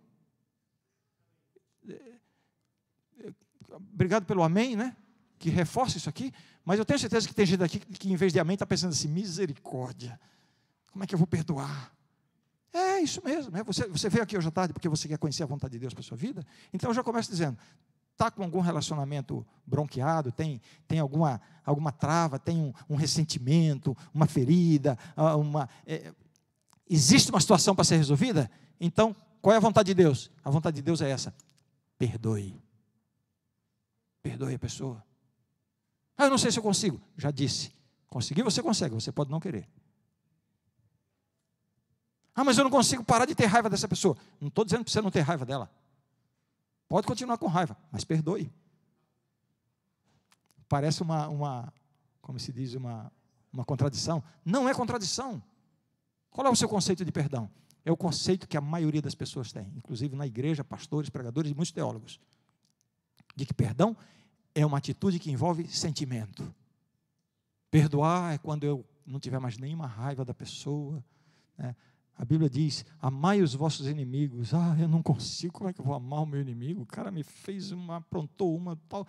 Obrigado pelo amém, né? Que reforça isso aqui. Mas eu tenho certeza que tem gente aqui que em vez de amém está pensando assim, misericórdia. Como é que eu vou perdoar? É isso mesmo. Você veio aqui hoje à tarde porque você quer conhecer a vontade de Deus para a sua vida? Então eu já começo dizendo, está com algum relacionamento bronqueado, tem alguma trava, tem um ressentimento, uma ferida, existe uma situação para ser resolvida? Então, qual é a vontade de Deus? A vontade de Deus é essa, perdoe. Perdoe a pessoa. Ah, eu não sei se eu consigo. Já disse, conseguir você consegue, você pode não querer. Ah, mas eu não consigo parar de ter raiva dessa pessoa. Não estou dizendo para você não ter raiva dela. Pode continuar com raiva, mas perdoe. Parece como se diz, uma contradição. Não é contradição. Qual é o seu conceito de perdão? É o conceito que a maioria das pessoas tem, inclusive na igreja, pastores, pregadores e muitos teólogos, de que perdão é uma atitude que envolve sentimento. Perdoar é quando eu não tiver mais nenhuma raiva da pessoa, né? A Bíblia diz, amai os vossos inimigos. Ah, eu não consigo, como é que eu vou amar o meu inimigo? O cara me fez aprontou uma tal.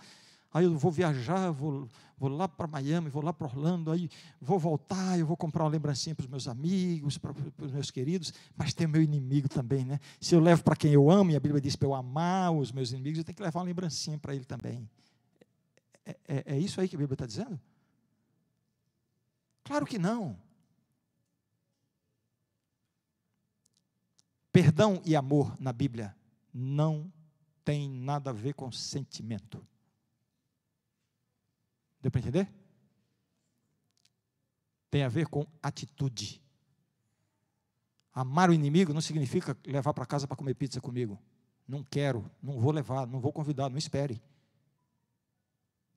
Aí eu vou viajar, vou lá para Miami, vou lá para Orlando, aí vou voltar, eu vou comprar uma lembrancinha para os meus amigos, para os meus queridos, mas tem o meu inimigo também, né? Se eu levo para quem eu amo, e a Bíblia diz para eu amar os meus inimigos, eu tenho que levar uma lembrancinha para ele também. É isso aí que a Bíblia está dizendo? Claro que não. Perdão e amor na Bíblia não tem nada a ver com sentimento. Deu para entender? Tem a ver com atitude. Amar o inimigo não significa levar para casa para comer pizza comigo. Não quero, não vou levar, não vou convidar, não espere.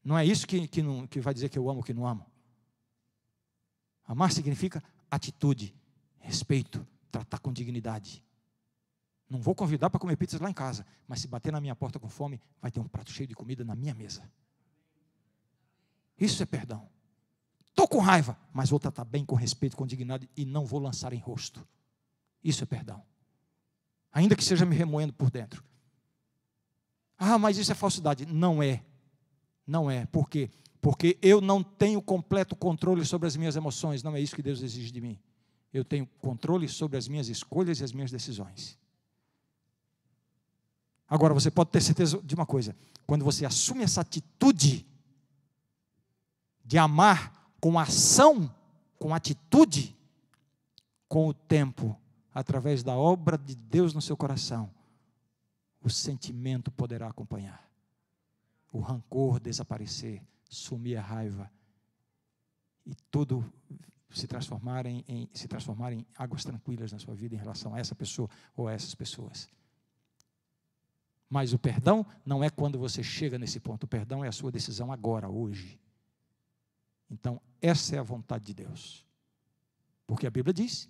Não é isso que vai dizer que eu amo ou que não amo. Amar significa atitude, respeito, tratar com dignidade. Não vou convidar para comer pizzas lá em casa, mas se bater na minha porta com fome, vai ter um prato cheio de comida na minha mesa. Isso é perdão. Estou com raiva, mas vou tratar bem, com respeito, com dignidade e não vou lançar em rosto. Isso é perdão. ainda que seja me remoendo por dentro. Ah, mas isso é falsidade. Não é. Não é. Por quê? Porque eu não tenho completo controle sobre as minhas emoções. Não é isso que Deus exige de mim. Eu tenho controle sobre as minhas escolhas e as minhas decisões. Agora, você pode ter certeza de uma coisa. Quando você assume essa atitude de amar com ação, com atitude, com o tempo, através da obra de Deus no seu coração, o sentimento poderá acompanhar. O rancor desaparecer, sumir a raiva e tudo se transformar em águas tranquilas na sua vida em relação a essa pessoa ou a essas pessoas. Mas o perdão não é quando você chega nesse ponto. O perdão é a sua decisão agora, hoje. Então, essa é a vontade de Deus. Porque a Bíblia diz.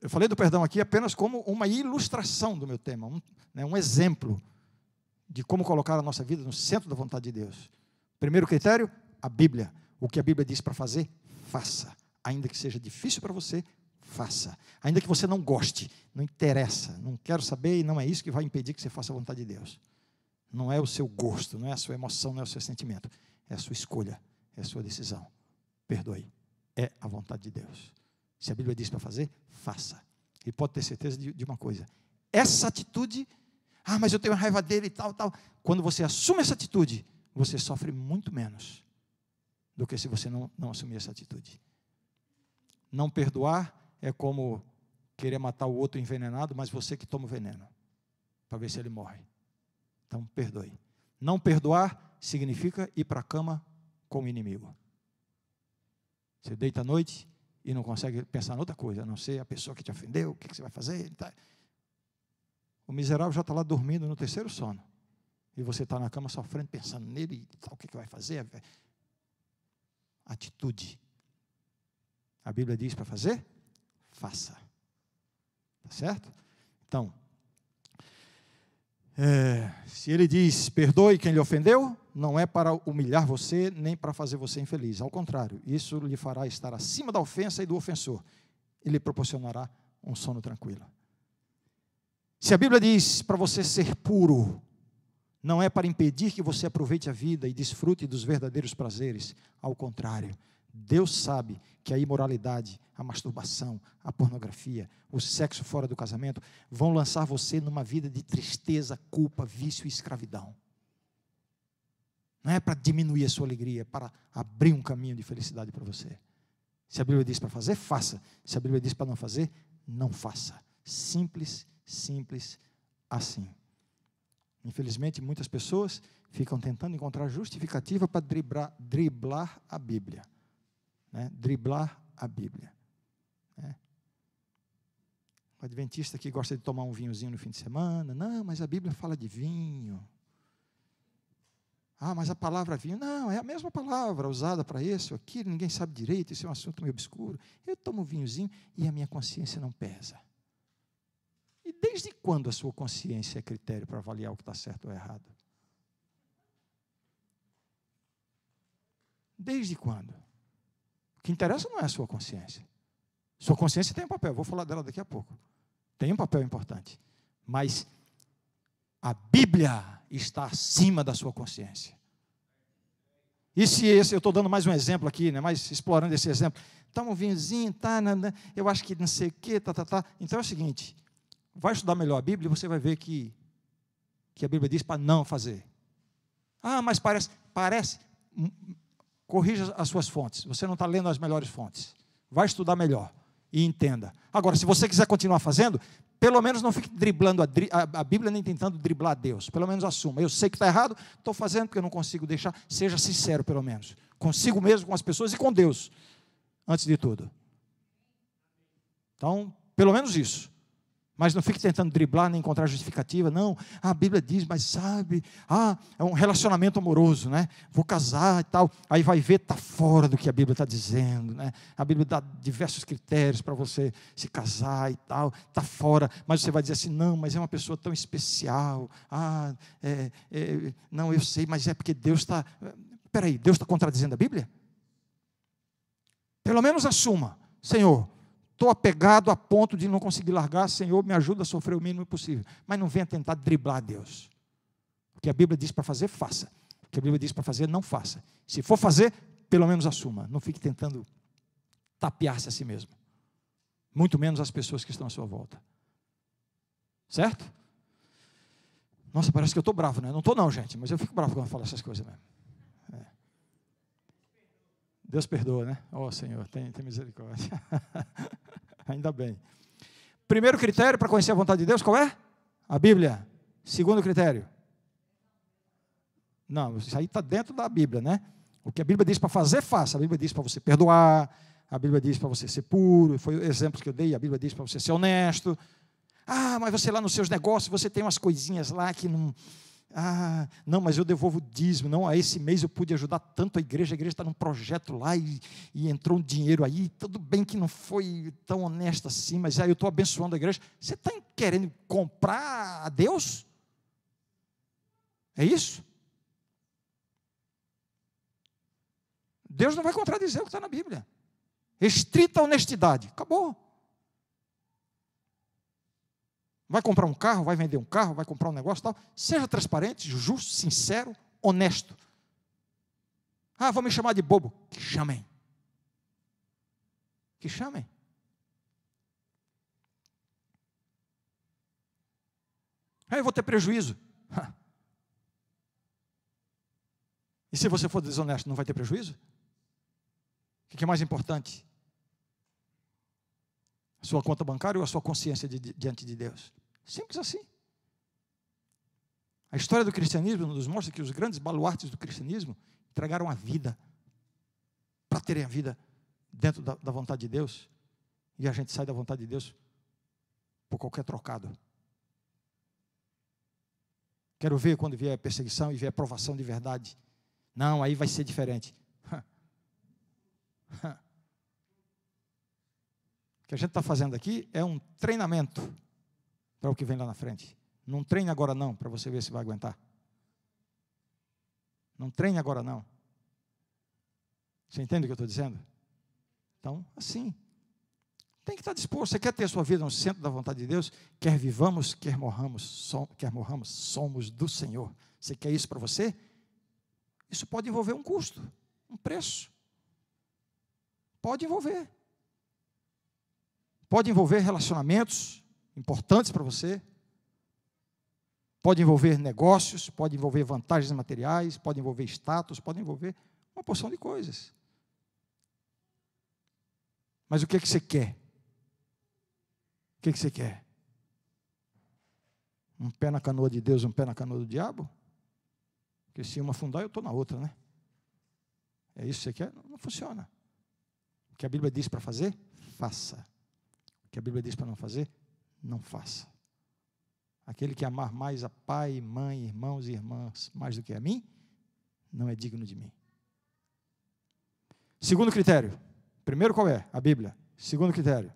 Eu falei do perdão aqui apenas como uma ilustração do meu tema, um exemplo de como colocar a nossa vida no centro da vontade de Deus. Primeiro critério, a Bíblia. O que a Bíblia diz para fazer, faça. Ainda que seja difícil para você, faça. Ainda que você não goste, não interessa, não quero saber, e não é isso que vai impedir que você faça a vontade de Deus. Não é o seu gosto, não é a sua emoção, não é o seu sentimento. É a sua escolha, é a sua decisão. Perdoe. É a vontade de Deus. Se a Bíblia diz para fazer, faça. E pode ter certeza de uma coisa. Essa atitude, mas eu tenho raiva dele e tal. Quando você assume essa atitude, você sofre muito menos do que se você não assumir essa atitude. Não perdoar é como querer matar o outro envenenado, mas você que toma o veneno, para ver se ele morre. Então, perdoe. Não perdoar significa ir para a cama com o inimigo. Você deita à noite e não consegue pensar em outra coisa, a não ser a pessoa que te ofendeu, o que você vai fazer. O miserável já está lá dormindo no terceiro sono. E você está na cama sofrendo, pensando nele, o que vai fazer. Atitude. A Bíblia diz para fazer? Faça. Tá certo? Então, se ele diz, perdoe quem lhe ofendeu, não é para humilhar você, nem para fazer você infeliz. Ao contrário, isso lhe fará estar acima da ofensa e do ofensor. E lhe proporcionará um sono tranquilo. Se a Bíblia diz para você ser puro, não é para impedir que você aproveite a vida e desfrute dos verdadeiros prazeres. Ao contrário, Deus sabe que a imoralidade, a masturbação, a pornografia, o sexo fora do casamento vão lançar você numa vida de tristeza, culpa, vício e escravidão. Não é para diminuir a sua alegria, é para abrir um caminho de felicidade para você. Se a Bíblia diz para fazer, faça. Se a Bíblia diz para não fazer, não faça. Simples, simples assim. Infelizmente, muitas pessoas ficam tentando encontrar justificativa para driblar a Bíblia. Driblar a Bíblia. O adventista que gosta de tomar um vinhozinho no fim de semana, não, mas a Bíblia fala de vinho. Mas a palavra vinho, não, é a mesma palavra usada para isso, aquilo, ninguém sabe direito, isso é um assunto meio obscuro. Eu tomo um vinhozinho e a minha consciência não pesa. E desde quando a sua consciência é critério para avaliar o que está certo ou errado? Desde quando? O que interessa não é a sua consciência. Sua consciência tem um papel, vou falar dela daqui a pouco. Tem um papel importante. Mas a Bíblia está acima da sua consciência. E se eu estou dando mais um exemplo aqui, mais explorando esse exemplo. Toma um vinhozinho, eu acho que não sei o quê, Então é o seguinte, vai estudar melhor a Bíblia e você vai ver que a Bíblia diz para não fazer. Mas parece. Corrija as suas fontes. Você não está lendo as melhores fontes. Vai estudar melhor e entenda. Agora, se você quiser continuar fazendo, pelo menos não fique driblando a Bíblia, nem tentando driblar a Deus. Pelo menos assuma. Eu sei que está errado, estou fazendo porque eu não consigo deixar. Seja sincero, pelo menos. Consigo mesmo, com as pessoas e com Deus. Antes de tudo. Então, pelo menos isso. Mas não fique tentando driblar, nem encontrar justificativa. Não, a Bíblia diz, mas sabe, é um relacionamento amoroso, Vou casar e tal. Aí vai ver, está fora do que a Bíblia está dizendo, A Bíblia dá diversos critérios para você se casar e tal. Está fora, mas você vai dizer assim, não, mas é uma pessoa tão especial. Não, eu sei, mas é porque Deus está... Espera aí, Deus está contradizendo a Bíblia? Pelo menos assuma, Senhor, estou apegado a ponto de não conseguir largar. Senhor, me ajuda a sofrer o mínimo possível. Mas não venha tentar driblar Deus. O que a Bíblia diz para fazer, faça. O que a Bíblia diz para fazer, não faça. Se for fazer, pelo menos assuma. Não fique tentando tapear-se a si mesmo. Muito menos as pessoas que estão à sua volta. Certo? Nossa, parece que eu estou bravo, né? Não estou não, gente, mas eu fico bravo quando eu falo essas coisas mesmo. Deus perdoa, né? Oh, Senhor, tem misericórdia. Ainda bem. Primeiro critério para conhecer a vontade de Deus, qual é? A Bíblia. Segundo critério. Não, isso aí está dentro da Bíblia, né? O que a Bíblia diz para fazer, faça. A Bíblia diz para você perdoar. A Bíblia diz para você ser puro. Foi o exemplo que eu dei. A Bíblia diz para você ser honesto. Ah, mas você lá nos seus negócios, você tem umas coisinhas lá que não... Ah, não, mas eu devolvo o dízimo. Não, esse mês eu pude ajudar tanto a igreja está num projeto lá e entrou um dinheiro aí. Tudo bem que não foi tão honesto assim, mas aí eu estou abençoando a igreja. Você está querendo comprar a Deus? É isso? Deus não vai contradizer o que está na Bíblia. Estrita honestidade. Acabou. Vai comprar um carro, vai vender um carro, vai comprar um negócio e tal. Seja transparente, justo, sincero, honesto. Ah, vão me chamar de bobo. Que chamem. Que chamem. Ah, eu vou ter prejuízo. E se você for desonesto, não vai ter prejuízo? O que é mais importante? A sua conta bancária ou a sua consciência diante de Deus? Simples assim. A história do cristianismo nos mostra que os grandes baluartes do cristianismo entregaram a vida para terem a vida dentro da vontade de Deus. E a gente sai da vontade de Deus por qualquer trocado. Quero ver quando vier perseguição e vier provação de verdade. Não, aí vai ser diferente. O que a gente está fazendo aqui é um treinamento para o que vem lá na frente. Não treine agora não, para você ver se vai aguentar. Não treine agora não. Você entende o que eu estou dizendo? Então, assim, tem que estar disposto. Você quer ter a sua vida no centro da vontade de Deus? Quer vivamos, quer morramos, somos do Senhor. Você quer isso para você? Isso pode envolver um custo, um preço. Pode envolver. Pode envolver relacionamentos importantes para você. Pode envolver negócios, pode envolver vantagens materiais, pode envolver status, pode envolver uma porção de coisas. Mas o que é que você quer? O que é que você quer? Um pé na canoa de Deus, um pé na canoa do diabo? Porque se uma afundar, eu estou na outra, né? É isso que você quer? Não funciona. O que a Bíblia diz para fazer, faça. O que a Bíblia diz para não fazer, não faça. Aquele que amar mais a pai, mãe, irmãos e irmãs mais do que a mim, não é digno de mim. Segundo critério. Primeiro qual é? A Bíblia. Segundo critério.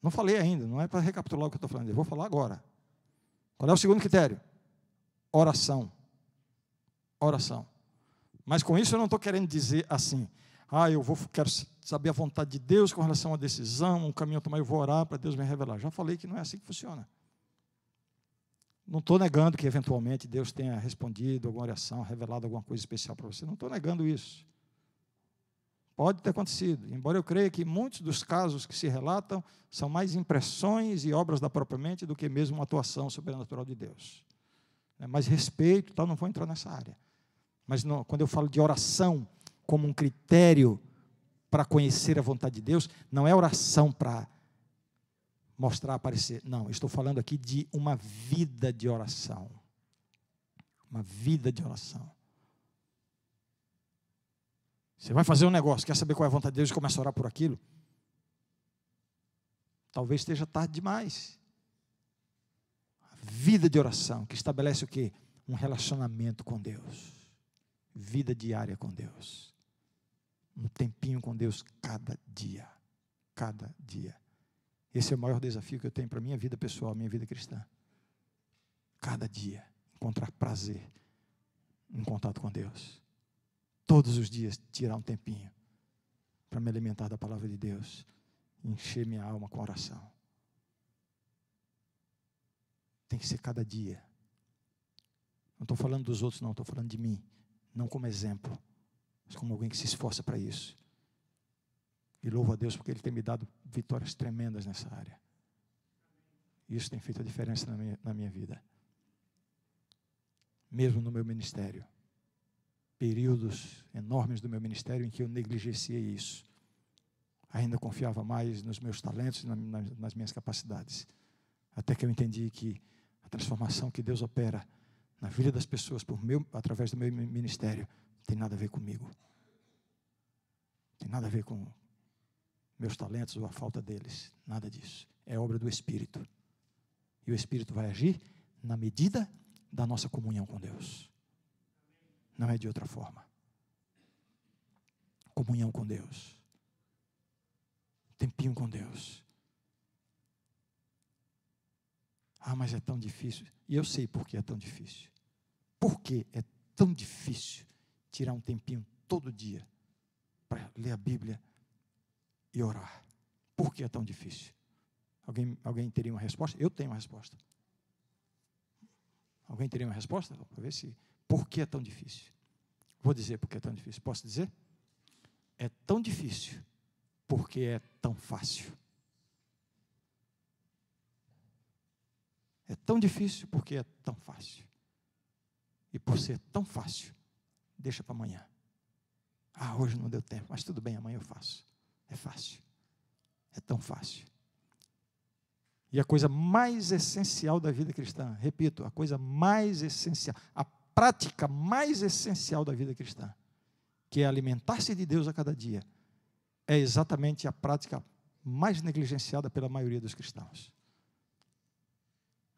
Não falei ainda, não é para recapitular o que eu estou falando, eu vou falar agora. Qual é o segundo critério? Oração. Oração. Mas com isso eu não estou querendo dizer assim, quero saber a vontade de Deus com relação à decisão, um caminho a tomar, eu vou orar para Deus me revelar. Já falei que não é assim que funciona. Não estou negando que eventualmente Deus tenha respondido alguma oração, revelado alguma coisa especial para você. Não estou negando isso. Pode ter acontecido, embora eu creia que muitos dos casos que se relatam são mais impressões e obras da própria mente do que mesmo uma atuação sobrenatural de Deus. Mas respeito, tal, não vou entrar nessa área. Mas não, quando eu falo de oração como um critério para conhecer a vontade de Deus, não é oração para mostrar, aparecer. Não, estou falando aqui de uma vida de oração. Uma vida de oração. Você vai fazer um negócio, quer saber qual é a vontade de Deus e começa a orar por aquilo? Talvez esteja tarde demais. A vida de oração, que estabelece o quê? Um relacionamento com Deus. Vida diária com Deus. Um tempinho com Deus cada dia. Cada dia. Esse é o maior desafio que eu tenho para a minha vida pessoal, minha vida cristã. Cada dia, encontrar prazer em contato com Deus. Todos os dias, tirar um tempinho para me alimentar da palavra de Deus encher minha alma com oração. Tem que ser cada dia. Não estou falando dos outros, não, estou falando de mim. Não como exemplo, mas como alguém que se esforça para isso. E louvo a Deus porque Ele tem me dado vitórias tremendas nessa área. Isso tem feito a diferença na minha vida. Mesmo no meu ministério. Períodos enormes do meu ministério em que eu negligenciei isso. Ainda confiava mais nos meus talentos e nas minhas capacidades. Até que eu entendi que a transformação que Deus opera na vida das pessoas através do meu ministério não tem nada a ver comigo. Não tem nada a ver com meus talentos ou a falta deles. Nada disso. É obra do Espírito. E o Espírito vai agir na medida da nossa comunhão com Deus. Não é de outra forma. Comunhão com Deus. Tempinho com Deus. Ah, mas é tão difícil. E eu sei por que é tão difícil. Por que é tão difícil tirar um tempinho todo dia para ler a Bíblia e orar? Por que é tão difícil? Alguém teria uma resposta? Eu tenho uma resposta. Alguém teria uma resposta? Para ver se... Por que é tão difícil? Vou dizer por que é tão difícil. Posso dizer? É tão difícil porque é tão fácil. É tão difícil porque é tão fácil. E por ser tão fácil, deixa para amanhã. Ah, hoje não deu tempo, mas tudo bem, amanhã eu faço. É fácil. É tão fácil. E a coisa mais essencial da vida cristã, repito, a coisa mais essencial, a prática mais essencial da vida cristã, que é alimentar-se de Deus a cada dia, é exatamente a prática mais negligenciada pela maioria dos cristãos.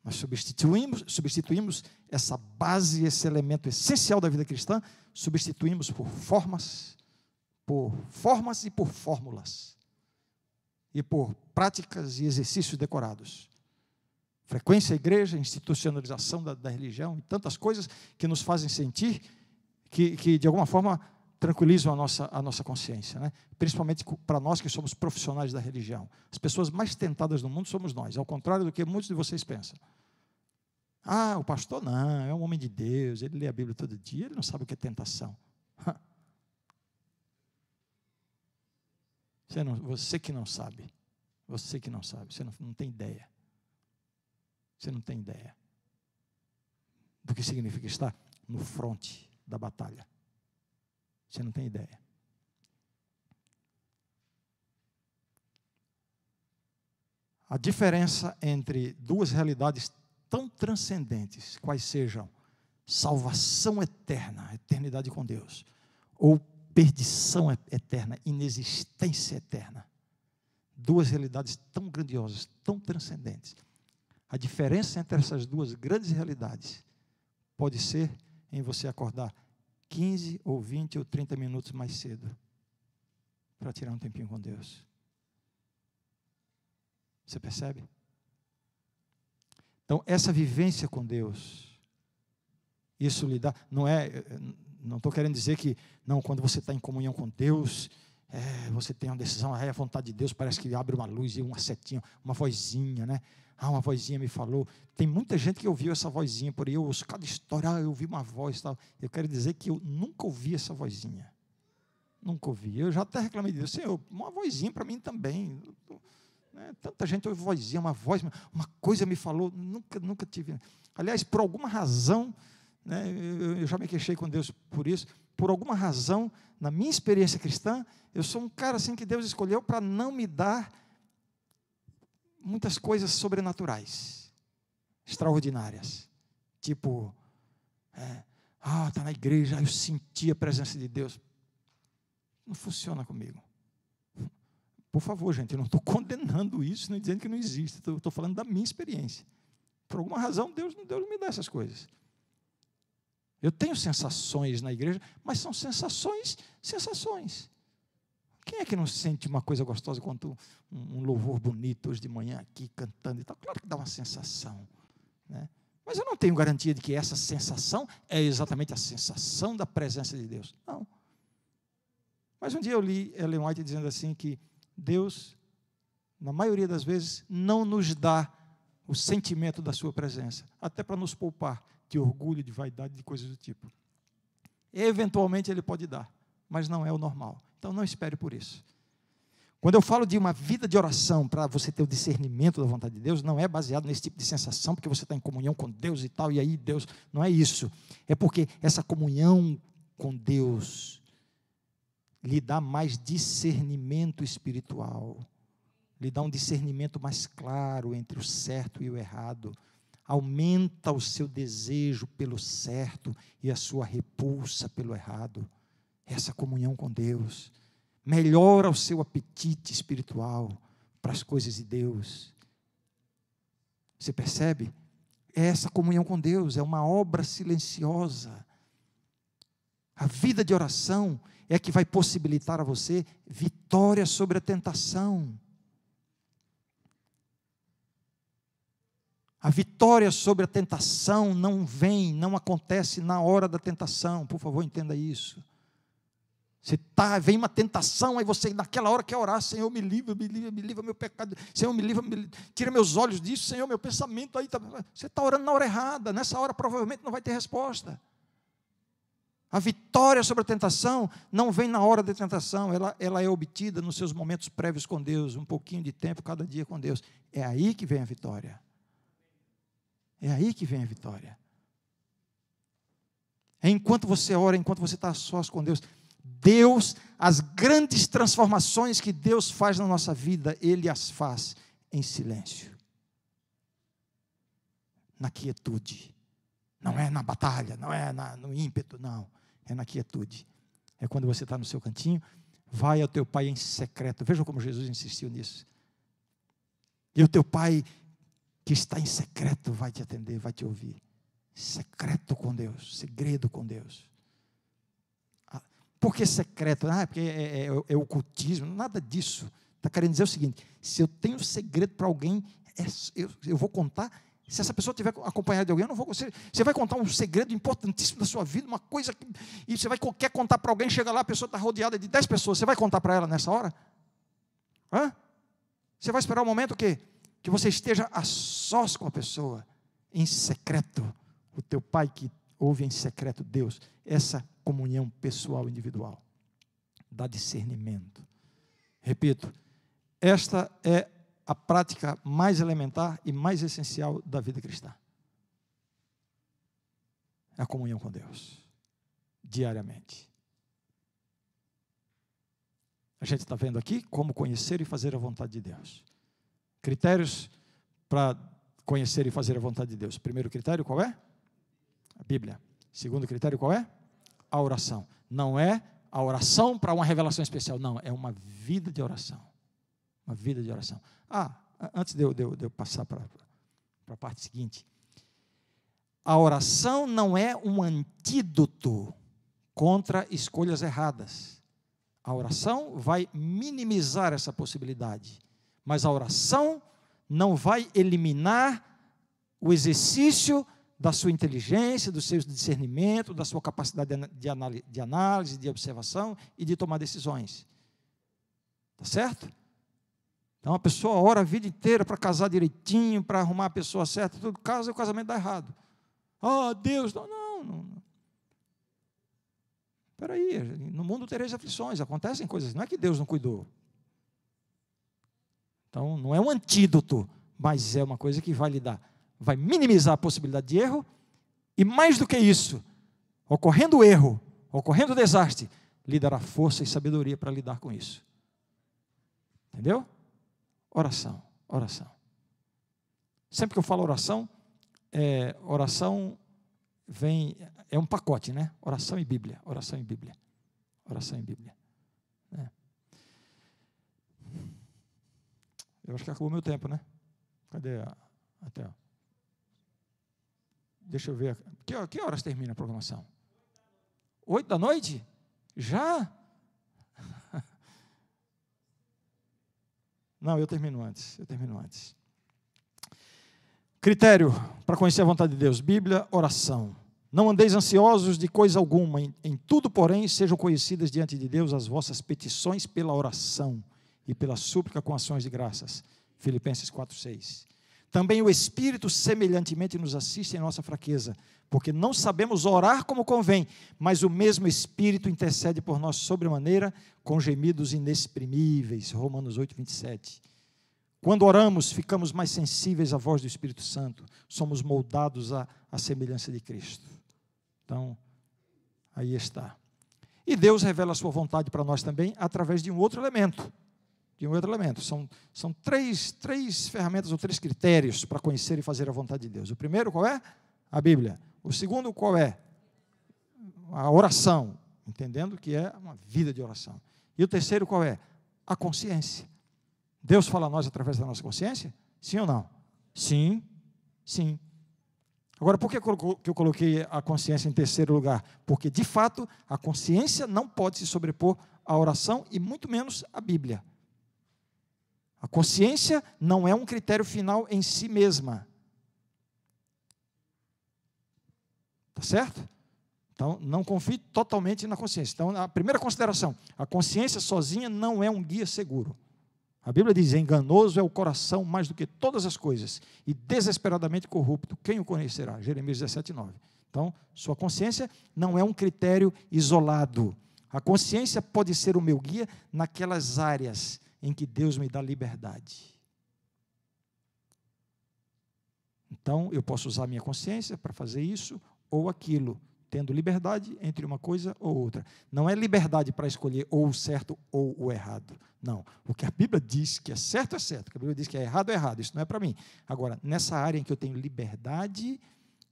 Nós substituímos essa base, esse elemento essencial da vida cristã, substituímos por formas e por fórmulas, e por práticas e exercícios decorados. Frequência à igreja, institucionalização da religião e tantas coisas que nos fazem sentir que de alguma forma tranquilizam a nossa consciência, né? Principalmente para nós que somos profissionais da religião. As pessoas mais tentadas no mundo somos nós, ao contrário do que muitos de vocês pensam. Ah, o pastor não, é um homem de Deus, ele lê a Bíblia todo dia, ele não sabe o que é tentação. Você que não sabe, você não tem ideia. Você não tem ideia do que significa estar no fronte da batalha. Você não tem ideia. A diferença entre duas realidades tão transcendentes, quais sejam salvação eterna, eternidade com Deus, ou perdição eterna, inexistência eterna. Duas realidades tão grandiosas, tão transcendentes. A diferença entre essas duas grandes realidades pode ser em você acordar 15 ou 20 ou 30 minutos mais cedo para tirar um tempinho com Deus. Você percebe? Então, essa vivência com Deus, isso lhe dá, não estou querendo dizer que, não, quando você está em comunhão com Deus, você tem uma decisão, a vontade de Deus parece que abre uma luz e uma setinha, uma vozinha, né? Uma vozinha me falou. Tem muita gente que ouviu essa vozinha por aí, eu ouço cada história, eu ouvi uma voz e tal. Eu quero dizer que eu nunca ouvi essa vozinha. Nunca ouvi. Eu já até reclamei de Deus, Senhor, uma vozinha para mim também. Né? Tanta gente ouve vozinha, uma voz, uma coisa me falou, nunca tive. Aliás, por alguma razão, né, eu já me queixei com Deus por isso, por alguma razão, na minha experiência cristã, eu sou um cara assim que Deus escolheu para não me dar muitas coisas sobrenaturais, extraordinárias. Tipo, está na igreja, eu senti a presença de Deus. Não funciona comigo. Por favor, gente, eu não estou condenando isso, nem dizendo que não existe. Estou falando da minha experiência. Por alguma razão, Deus não me dá essas coisas. Eu tenho sensações na igreja, mas são sensações. Quem é que não sente uma coisa gostosa quanto um louvor bonito hoje de manhã aqui, cantando e tal? Claro que dá uma sensação, né? Mas eu não tenho garantia de que essa sensação é exatamente a sensação da presença de Deus. Não. Mas um dia eu li Ellen White dizendo assim que Deus na maioria das vezes, não nos dá o sentimento da sua presença, até para nos poupar de orgulho, de vaidade, de coisas do tipo. Eventualmente ele pode dar, mas não é o normal. Então não espere por isso. Quando eu falo de uma vida de oração para você ter o discernimento da vontade de Deus, não é baseado nesse tipo de sensação, porque você está em comunhão com Deus e tal, e aí Deus, não é isso. É porque essa comunhão com Deus lhe dá mais discernimento espiritual, lhe dá um discernimento mais claro entre o certo e o errado, aumenta o seu desejo pelo certo e a sua repulsa pelo errado. Essa comunhão com Deus melhora o seu apetite espiritual para as coisas de Deus. Você percebe? Essa comunhão com Deus é uma obra silenciosa. A vida de oração é que vai possibilitar a você vitória sobre a tentação. A vitória sobre a tentação não acontece na hora da tentação. Por favor, entenda isso. Vem uma tentação, aí você naquela hora quer orar: Senhor, me livra meu pecado, Senhor, me livra, tira meus olhos disso, Senhor, meu pensamento aí. Você está orando na hora errada, nessa hora provavelmente não vai ter resposta. A vitória sobre a tentação não vem na hora da tentação, ela é obtida nos seus momentos prévios com Deus, um pouquinho de tempo cada dia com Deus. É aí que vem a vitória. É aí que vem a vitória. É enquanto você ora, enquanto você está a sós com Deus. Deus, as grandes transformações que Deus faz na nossa vida, Ele as faz em silêncio. Na quietude. Não é na batalha, não é no ímpeto, não. É na quietude. É quando você está no seu cantinho, vai ao teu pai em secreto. Vejam como Jesus insistiu nisso. E o teu pai que está em secreto vai te atender, vai te ouvir. Secreto com Deus, segredo com Deus. Por que secreto? Porque é ocultismo, nada disso. Está querendo dizer o seguinte: se eu tenho segredo para alguém, eu vou contar. Se essa pessoa estiver acompanhada de alguém, eu não vou. Você vai contar um segredo importantíssimo da sua vida, uma coisa que. E você quer contar para alguém, chega lá, a pessoa está rodeada de 10 pessoas. Você vai contar para ela nessa hora? Você vai esperar o momento que você esteja a sós com a pessoa, em secreto. O teu pai que ouve em secreto Deus, essa comunhão pessoal, individual, dá discernimento. Repito, esta é a prática mais elementar e mais essencial da vida cristã. É a comunhão com Deus, diariamente. A gente está vendo aqui como conhecer e fazer a vontade de Deus. Critérios para conhecer e fazer a vontade de Deus. Primeiro critério, qual é? A Bíblia. Segundo critério, qual é? A oração. Não é a oração para uma revelação especial, não, é uma vida de oração. Uma vida de oração. Antes de eu passar para a parte seguinte, a oração não é um antídoto contra escolhas erradas. A oração vai minimizar essa possibilidade, mas a oração não vai eliminar o exercício da sua inteligência, do seu discernimento, da sua capacidade de análise, de observação e de tomar decisões. Está certo? Então a pessoa ora a vida inteira para casar direitinho, para arrumar a pessoa certa, tudo casa e o casamento dá errado. Deus, não. Espera aí, no mundo tereis aflições, acontecem coisas, não é que Deus não cuidou. Então não é um antídoto, mas é uma coisa que vai lhe dar. Vai minimizar a possibilidade de erro, e mais do que isso, ocorrendo erro, ocorrendo desastre, lhe dará força e sabedoria para lidar com isso. Entendeu? Oração. Sempre que eu falo oração é um pacote, né? Oração e Bíblia. É. Eu acho que acabou meu tempo, né? Cadê até? Deixa eu ver. Que horas termina a programação? 8 da noite? Já? Não, eu termino antes. Critério para conhecer a vontade de Deus: Bíblia, oração. Não andeis ansiosos de coisa alguma, em tudo, porém, sejam conhecidas diante de Deus as vossas petições pela oração e pela súplica com ações de graças. Filipenses 4:6. Também o Espírito semelhantemente nos assiste em nossa fraqueza, porque não sabemos orar como convém, mas o mesmo Espírito intercede por nós sobremaneira, com gemidos inexprimíveis. Romanos 8:27. Quando oramos, ficamos mais sensíveis à voz do Espírito Santo, somos moldados à semelhança de Cristo. Então, aí está. E Deus revela a sua vontade para nós também através de um outro elemento. São três ferramentas ou três critérios para conhecer e fazer a vontade de Deus. O primeiro qual é? A Bíblia. O segundo qual é? A oração, entendendo que é uma vida de oração. E o terceiro qual é? A consciência. Deus fala a nós através da nossa consciência? Sim ou não? Sim, sim. Agora, por que eu coloquei a consciência em terceiro lugar? Porque, de fato, a consciência não pode se sobrepor à oração e muito menos à Bíblia. A consciência não é um critério final em si mesma. Tá certo? Então, não confie totalmente na consciência. Então, a primeira consideração, a consciência sozinha não é um guia seguro. A Bíblia diz, enganoso é o coração mais do que todas as coisas, e desesperadamente corrupto, quem o conhecerá? Jeremias 17:9. Então, sua consciência não é um critério isolado. A consciência pode ser o meu guia naquelas áreas em que Deus me dá liberdade. Então, eu posso usar a minha consciência para fazer isso ou aquilo, tendo liberdade entre uma coisa ou outra. Não é liberdade para escolher ou o certo ou o errado. Não. O que a Bíblia diz que é certo, o que a Bíblia diz que é errado. Isso não é para mim. Agora, nessa área em que eu tenho liberdade,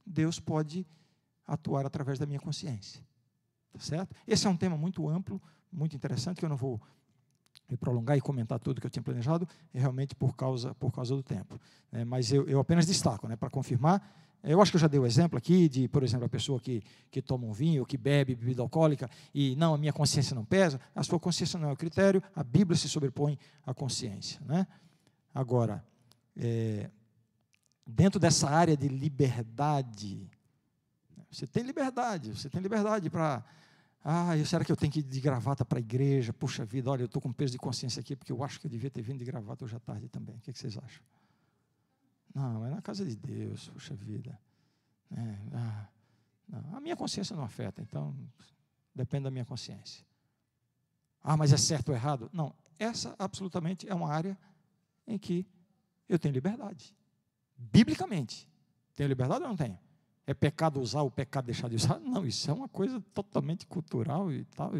Deus pode atuar através da minha consciência. Tá certo? Esse é um tema muito amplo, muito interessante, que eu não vou me prolongar e comentar tudo que eu tinha planejado, realmente por causa do tempo. Mas eu apenas destaco, para confirmar. Eu acho que eu já dei o exemplo aqui de, por exemplo, a pessoa que toma um vinho, que bebe bebida alcoólica, e não, a minha consciência não pesa. A sua consciência não é o critério, a Bíblia se sobrepõe à consciência. Agora, dentro dessa área de liberdade, você tem liberdade para... será que eu tenho que ir de gravata para a igreja? Puxa vida, olha, eu estou com peso de consciência aqui, porque eu acho que eu devia ter vindo de gravata hoje à tarde também. O que vocês acham? Não, é na casa de Deus, puxa vida. Não, a minha consciência não afeta, então depende da minha consciência. Mas é certo ou errado? Não, essa absolutamente é uma área em que eu tenho liberdade. Biblicamente, tenho liberdade ou não tenho? É pecado usar ou pecado deixar de usar? Não, isso é uma coisa totalmente cultural e tal.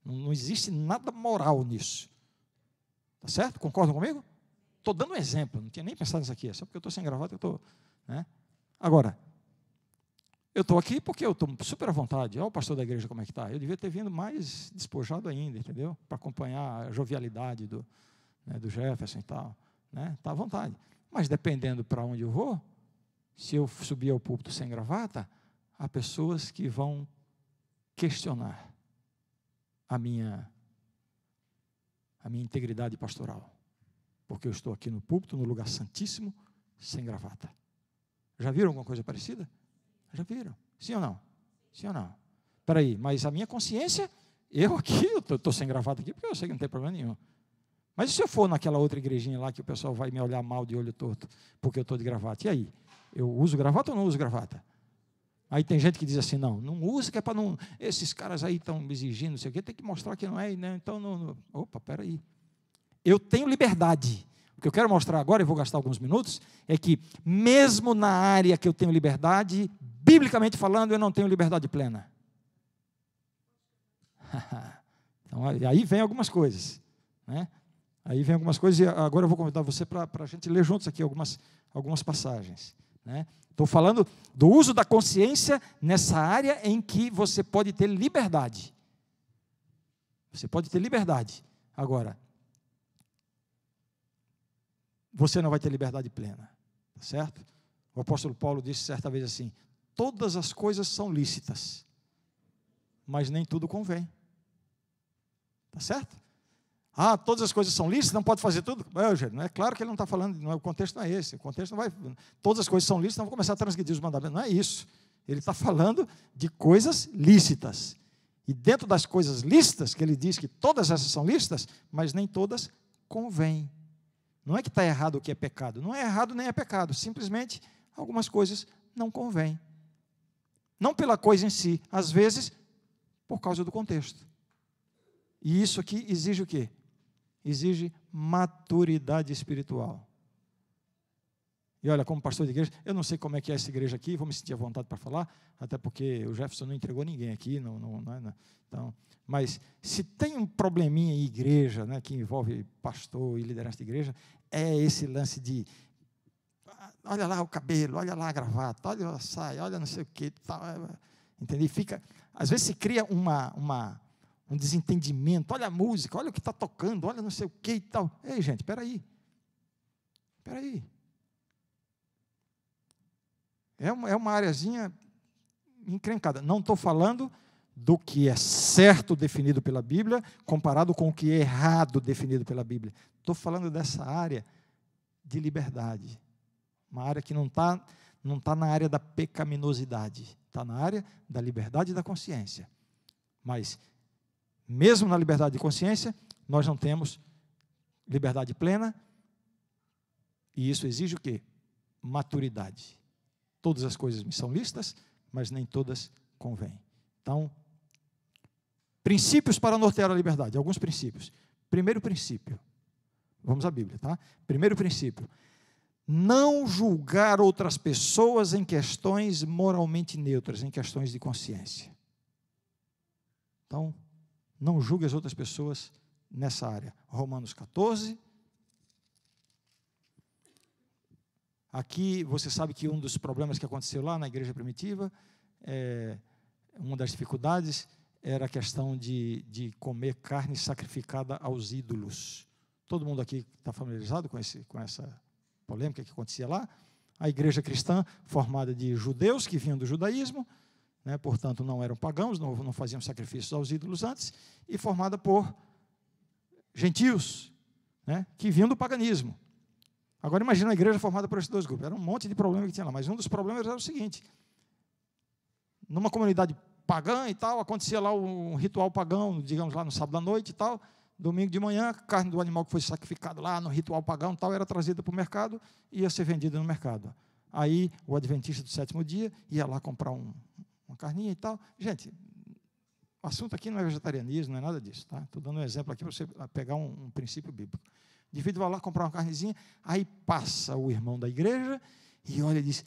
Não existe nada moral nisso. Tá certo? Concordam comigo? Estou dando um exemplo, não tinha nem pensado nisso aqui, é só porque eu estou sem gravata, eu estou... Agora, eu estou aqui porque eu estou super à vontade. Olha o pastor da igreja como é que está. Eu devia ter vindo mais despojado ainda, entendeu? Para acompanhar a jovialidade do Jefferson e tal. Está à vontade. Mas dependendo para onde eu vou, se eu subir ao púlpito sem gravata, há pessoas que vão questionar a minha integridade pastoral. Porque eu estou aqui no púlpito, no lugar santíssimo, sem gravata. Já viram alguma coisa parecida? Já viram? Sim ou não? Sim ou não? Espera aí, mas a minha consciência, eu estou sem gravata aqui, porque eu sei que não tem problema nenhum. Mas e se eu for naquela outra igrejinha lá, que o pessoal vai me olhar mal de olho torto, porque eu estou de gravata? E aí? Eu uso gravata ou não uso gravata? Aí tem gente que diz assim, não usa, que é para não... Esses caras aí estão me exigindo, não sei o quê, tem que mostrar que não é, então não... Opa, espera aí. Eu tenho liberdade. O que eu quero mostrar agora, e vou gastar alguns minutos, é que mesmo na área que eu tenho liberdade, biblicamente falando, eu não tenho liberdade plena. Então, aí vem algumas coisas. Aí vem algumas coisas, e agora eu vou convidar você para a gente ler juntos aqui algumas passagens. Estou falando do uso da consciência nessa área em que você pode ter liberdade. Você pode ter liberdade. Agora, você não vai ter liberdade plena, tá certo? O apóstolo Paulo disse certa vez assim, todas as coisas são lícitas, mas nem tudo convém. Tá certo? Todas as coisas são lícitas, não pode fazer tudo? Não é claro que ele não está falando, o contexto não é esse, o contexto não vai, todas as coisas são lícitas, não vou começar a transgredir os mandamentos, não é isso. Ele está falando de coisas lícitas. E dentro das coisas lícitas, que ele diz que todas essas são lícitas, mas nem todas convêm. Não é que está errado o que é pecado. Não é errado nem é pecado. Simplesmente, algumas coisas não convêm. Não pela coisa em si. Às vezes, por causa do contexto. E isso aqui exige o quê? Exige maturidade espiritual. E olha, como pastor de igreja, eu não sei como é que é essa igreja aqui, vou me sentir à vontade para falar, até porque o Jefferson não entregou ninguém aqui, então, mas se tem um probleminha em igreja, né, que envolve pastor e liderança de igreja, é esse lance de, olha lá o cabelo, olha lá a gravata, olha a saia, olha não sei o que, tal, entendeu? Fica, às vezes se cria um desentendimento, olha a música, olha o que está tocando, olha não sei o que e tal. Ei, gente, espera aí. É uma areazinha encrencada. Não estou falando do que é certo definido pela Bíblia, comparado com o que é errado definido pela Bíblia. Estou falando dessa área de liberdade. Uma área que não está na área da pecaminosidade. Está na área da liberdade da consciência. Mas, mesmo na liberdade de consciência, nós não temos liberdade plena. E isso exige o quê? Maturidade. Todas as coisas me são lícitas, mas nem todas convêm. Então, princípios para nortear a liberdade. Alguns princípios. Primeiro princípio. Vamos à Bíblia, tá? Primeiro princípio. Não julgar outras pessoas em questões moralmente neutras, em questões de consciência. Então, não julgue as outras pessoas nessa área. Romanos 14. Aqui, você sabe que um dos problemas que aconteceu lá na igreja primitiva, uma das dificuldades era a questão de comer carne sacrificada aos ídolos. Todo mundo aqui está familiarizado com essa polêmica que acontecia lá? A igreja cristã, formada de judeus que vinham do judaísmo, né, portanto, não eram pagãos, não faziam sacrifícios aos ídolos antes, e formada por gentios, né, que vinham do paganismo. Agora, imagina a igreja formada por esses dois grupos. Era um monte de problema que tinha lá, mas um dos problemas era o seguinte. Numa comunidade pagã e tal, acontecia lá um ritual pagão, digamos lá no sábado à noite e tal, domingo de manhã, a carne do animal que foi sacrificado lá no ritual pagão e tal, era trazida para o mercado e ia ser vendida no mercado. Aí, o adventista do sétimo dia ia lá comprar uma carninha e tal. Gente, o assunto aqui não é vegetarianismo, não é nada disso, tá? Estou dando um exemplo aqui para você pegar um princípio bíblico. O indivíduo vai lá comprar uma carnezinha, aí passa o irmão da igreja e olha e diz,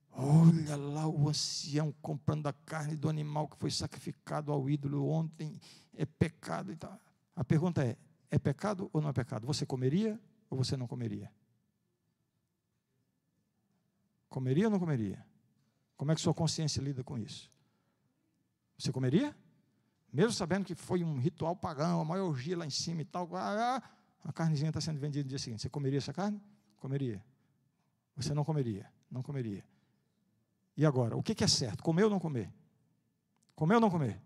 olha lá o ancião comprando a carne do animal que foi sacrificado ao ídolo ontem, é pecado e tal. A pergunta é pecado ou não é pecado? Você comeria ou você não comeria? Comeria ou não comeria? Como é que sua consciência lida com isso? Você comeria? Mesmo sabendo que foi um ritual pagão, uma maior orgia lá em cima e tal, a carnezinha está sendo vendida no dia seguinte. Você comeria essa carne? Comeria. Você não comeria? Não comeria. E agora, o que é certo? Comer ou não comer? Comer ou não comer?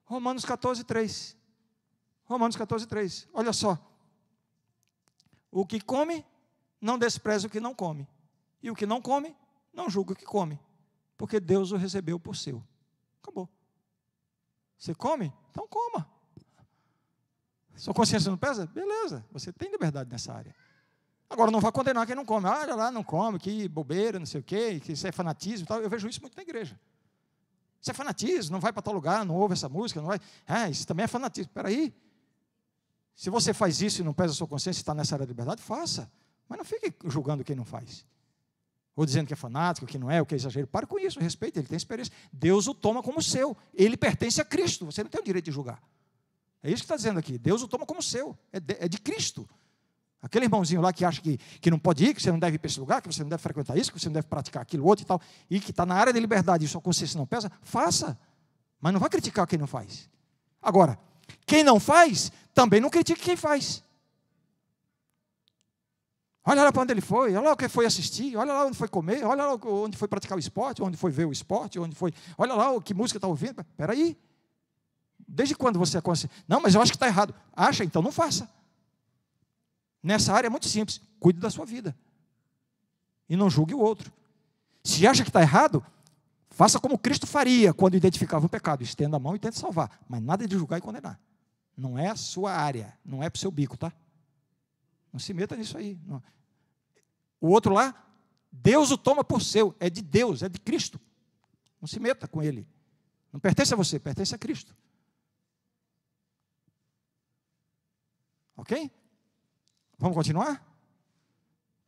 Romanos 14, 3. Romanos 14, 3. Olha só. O que come, não despreza o que não come. E o que não come, não julga o que come. Porque Deus o recebeu por seu. Acabou. Você come? Então coma. Sua consciência não pesa? Beleza, você tem liberdade nessa área. Agora, não vai condenar quem não come. Olha lá, não come, que bobeira, não sei o quê, que isso é fanatismo e tal. Eu vejo isso muito na igreja. Isso é fanatismo, não vai para tal lugar, não ouve essa música, não vai. Isso também é fanatismo. Espera aí. Se você faz isso e não pesa a sua consciência e está nessa área de liberdade, faça. Mas não fique julgando quem não faz. Ou dizendo que é fanático, que não é, o que é exagero. Pare com isso, respeite, ele tem experiência. Deus o toma como seu. Ele pertence a Cristo. Você não tem o direito de julgar. É isso que está dizendo aqui. Deus o toma como seu. É de Cristo. Aquele irmãozinho lá que acha que não pode ir, que você não deve ir para esse lugar, que você não deve frequentar isso, que você não deve praticar aquilo outro e tal, e que está na área de liberdade e sua consciência não pesa, faça. Mas não vai criticar quem não faz. Agora, quem não faz, também não critique quem faz. Olha lá para onde ele foi, olha lá o que foi assistir, olha lá onde foi comer, olha lá onde foi praticar o esporte, onde foi ver o esporte, olha lá que música está ouvindo. Espera aí. Desde quando você é consciente? Não, mas eu acho que está errado. Acha? Então não faça. Nessa área é muito simples. Cuide da sua vida. E não julgue o outro. Se acha que está errado, Faça como Cristo faria quando identificava um pecado. Estenda a mão e tente salvar. Mas nada de julgar e condenar. Não é a sua área. Não é para o seu bico, tá? Não se meta nisso aí. Não. O outro lá, Deus o toma por seu. É de Deus, é de Cristo. Não se meta com ele. Não pertence a você, pertence a Cristo. Ok? Vamos continuar?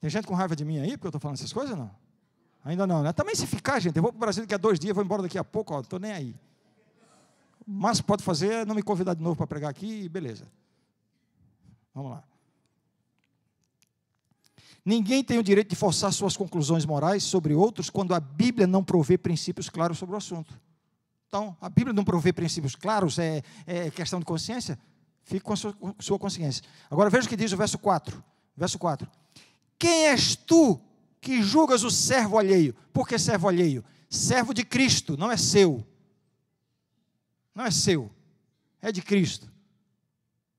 Tem gente com raiva de mim aí, porque eu estou falando essas coisas, não? Ainda não, né? Também se ficar, gente, eu vou para o Brasil daqui a 2 dias, vou embora daqui a pouco, não estou nem aí. O máximo que pode fazer é não me convidar de novo para pregar aqui, e beleza. Vamos lá. Ninguém tem o direito de forçar suas conclusões morais sobre outros quando a Bíblia não provê princípios claros sobre o assunto. Então, a Bíblia não provê princípios claros, é questão de consciência? Fique com a sua consciência. Agora veja o que diz o verso 4. Verso 4. Quem és tu que julgas o servo alheio? Por que servo alheio? Servo de Cristo, não é seu. Não é seu, é de Cristo.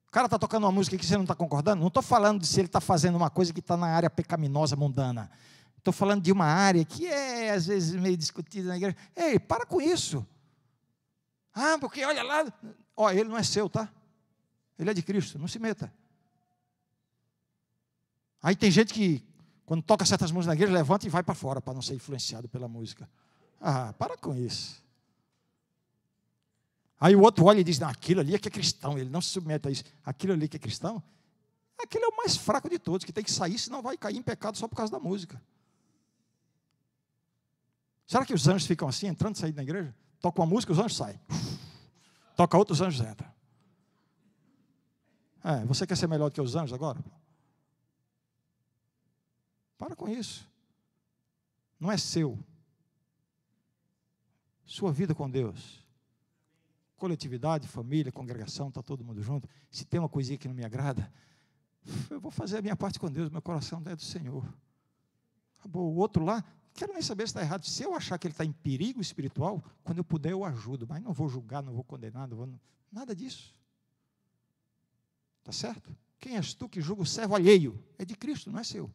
O cara está tocando uma música que você não está concordando? Não estou falando de se ele está fazendo uma coisa que está na área pecaminosa, mundana. Estou falando de uma área que é, às vezes, meio discutida na igreja. Ei, para com isso. Ah, porque olha lá. Ó, ele não é seu, tá? Ele é de Cristo, não se meta. Aí tem gente que, quando toca certas músicas na igreja, levanta e vai para fora, para não ser influenciado pela música. Ah, para com isso. Aí o outro olha e diz, não, aquilo ali é que é cristão, ele não se submete a isso. Aquilo ali que é cristão, aquele é o mais fraco de todos, que tem que sair, senão vai cair em pecado só por causa da música. Será que os anjos ficam assim, entrando e saindo da igreja? Toca uma música, os anjos saem. Toca outra, os anjos entram. Você quer ser melhor do que os anjos agora? Para com isso. Não é seu. Sua vida com Deus. Coletividade, família, congregação, está todo mundo junto. Se tem uma coisinha que não me agrada, eu vou fazer a minha parte com Deus, meu coração é do Senhor. Acabou. O outro lá, quero nem saber se está errado. Se eu achar que ele está em perigo espiritual, quando eu puder eu ajudo, mas não vou julgar, não vou condenar, nada disso. Está certo? Quem és tu que julga o servo alheio? É de Cristo, não é seu.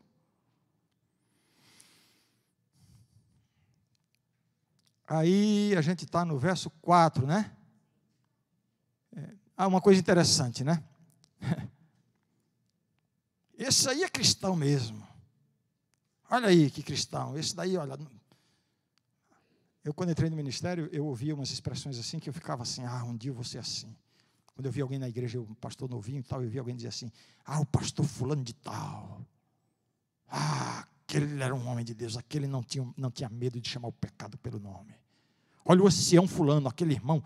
Aí a gente está no verso 4, né? Uma coisa interessante, né? Esse aí é cristão mesmo. Olha aí que cristão. Esse daí, olha. Eu, quando entrei no ministério, eu ouvia umas expressões assim, que eu ficava assim, um dia eu vou ser assim. Quando eu via alguém na igreja, um pastor novinho e tal, eu via alguém dizer assim, o pastor fulano de tal. Aquele era um homem de Deus, aquele não tinha medo de chamar o pecado pelo nome. Olha o ancião fulano, aquele irmão,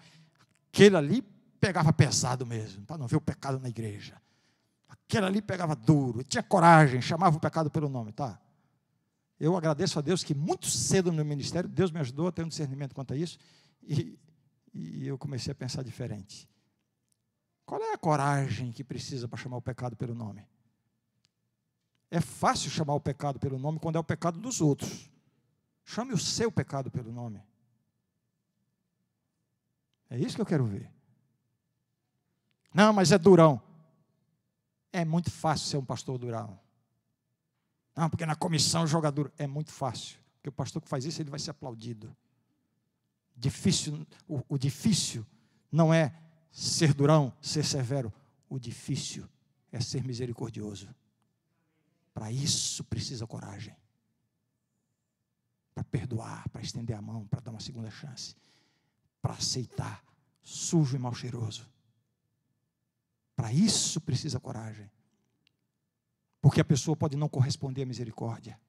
aquele ali pegava pesado mesmo, para não ver o pecado na igreja. Aquele ali pegava duro, tinha coragem, chamava o pecado pelo nome, tá? Eu agradeço a Deus que muito cedo no meu ministério, Deus me ajudou a ter um discernimento quanto a isso, e eu comecei a pensar diferente. Qual é a coragem que precisa para chamar o pecado pelo nome? É fácil chamar o pecado pelo nome quando é o pecado dos outros. Chame o seu pecado pelo nome. É isso que eu quero ver. Não, mas é durão. É muito fácil ser um pastor durão. Não, porque na comissão joga duro. É muito fácil. Porque o pastor que faz isso, ele vai ser aplaudido. Difícil, o difícil não é ser durão, ser severo. O difícil é ser misericordioso. Para isso precisa coragem. Para perdoar, para estender a mão, para dar uma segunda chance. Para aceitar sujo e mal cheiroso. Para isso precisa coragem. Porque a pessoa pode não corresponder à misericórdia.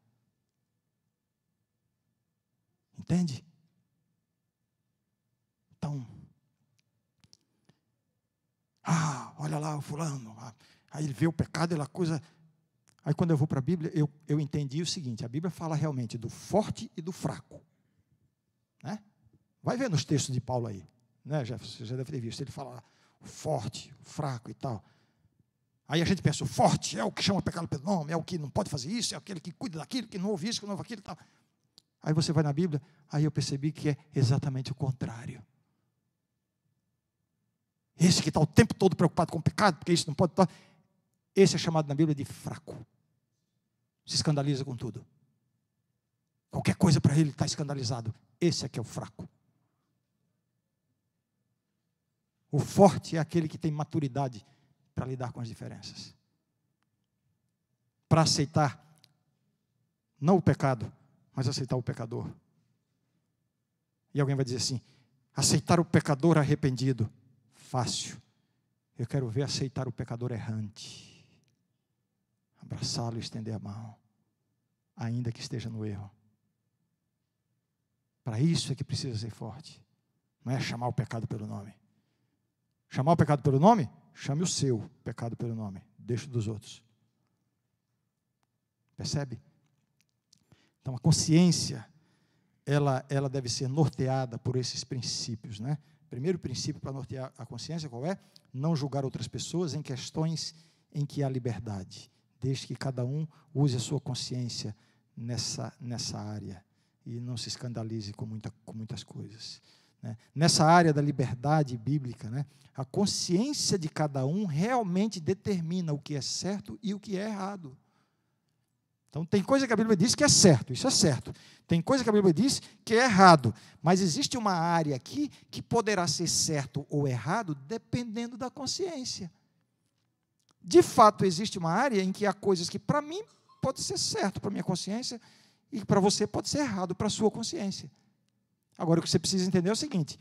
Entende? Então, olha lá o fulano. Aí ele vê o pecado, ele acusa. Aí quando eu vou para a Bíblia, eu entendi o seguinte, a Bíblia fala realmente do forte e do fraco. Né? Vai ver nos textos de Paulo aí. Né? Você já deve ter visto, ele fala o forte, o fraco e tal. Aí a gente pensa, o forte é o que chama pecado pelo nome, é o que não pode fazer isso, é aquele que cuida daquilo, que não ouve isso, que não ouve aquilo e tal. Aí você vai na Bíblia, aí eu percebi que é exatamente o contrário. Esse que está o tempo todo preocupado com o pecado, porque isso não pode estar, esse é chamado na Bíblia de fraco. Se escandaliza com tudo. Qualquer coisa para ele está escandalizado. Esse aqui é o fraco. O forte é aquele que tem maturidade para lidar com as diferenças. Para aceitar, não o pecado, mas aceitar o pecador. E alguém vai dizer assim, aceitar o pecador arrependido, fácil. Eu quero ver aceitar o pecador errante. Abraçá-lo e estender a mão, ainda que esteja no erro. Para isso é que precisa ser forte. Não é chamar o pecado pelo nome. Chamar o pecado pelo nome? Chame o seu pecado pelo nome. Deixe dos outros. Percebe? Então a consciência, ela deve ser norteada por esses princípios, né? Primeiro princípio para nortear a consciência, qual é? Não julgar outras pessoas em questões em que há liberdade. Desde que cada um use a sua consciência nessa área. E não se escandalize com muitas coisas. Né? Nessa área da liberdade bíblica, né, a consciência de cada um realmente determina o que é certo e o que é errado. Então, tem coisa que a Bíblia diz que é certo, isso é certo. Tem coisa que a Bíblia diz que é errado. Mas existe uma área aqui que poderá ser certo ou errado dependendo da consciência. De fato, existe uma área em que há coisas que para mim pode ser certo para a minha consciência e para você pode ser errado para a sua consciência. Agora, o que você precisa entender é o seguinte,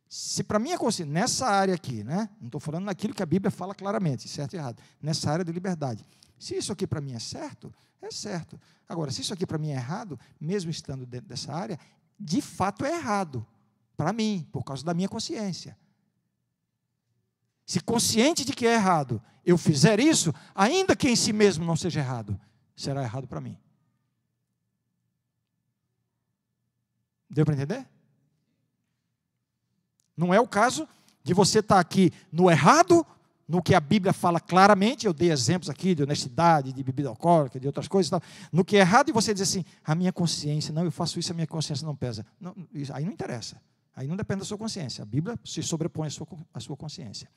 se para mim é consciência, nessa área aqui, né, não estou falando naquilo que a Bíblia fala claramente, certo e errado, nessa área de liberdade, se isso aqui para mim é certo, é certo. Agora, se isso aqui para mim é errado, mesmo estando dentro dessa área, de fato é errado, para mim, por causa da minha consciência. Se consciente de que é errado, eu fizer isso, ainda que em si mesmo não seja errado, será errado para mim. Deu para entender? Não é o caso de você estar aqui no errado, no que a Bíblia fala claramente, eu dei exemplos aqui de honestidade, de bebida alcoólica, de outras coisas e tal, no que é errado, e você diz assim, a minha consciência, não, eu faço isso, a minha consciência não pesa. Não, aí não interessa, aí não depende da sua consciência, a Bíblia se sobrepõe à sua consciência.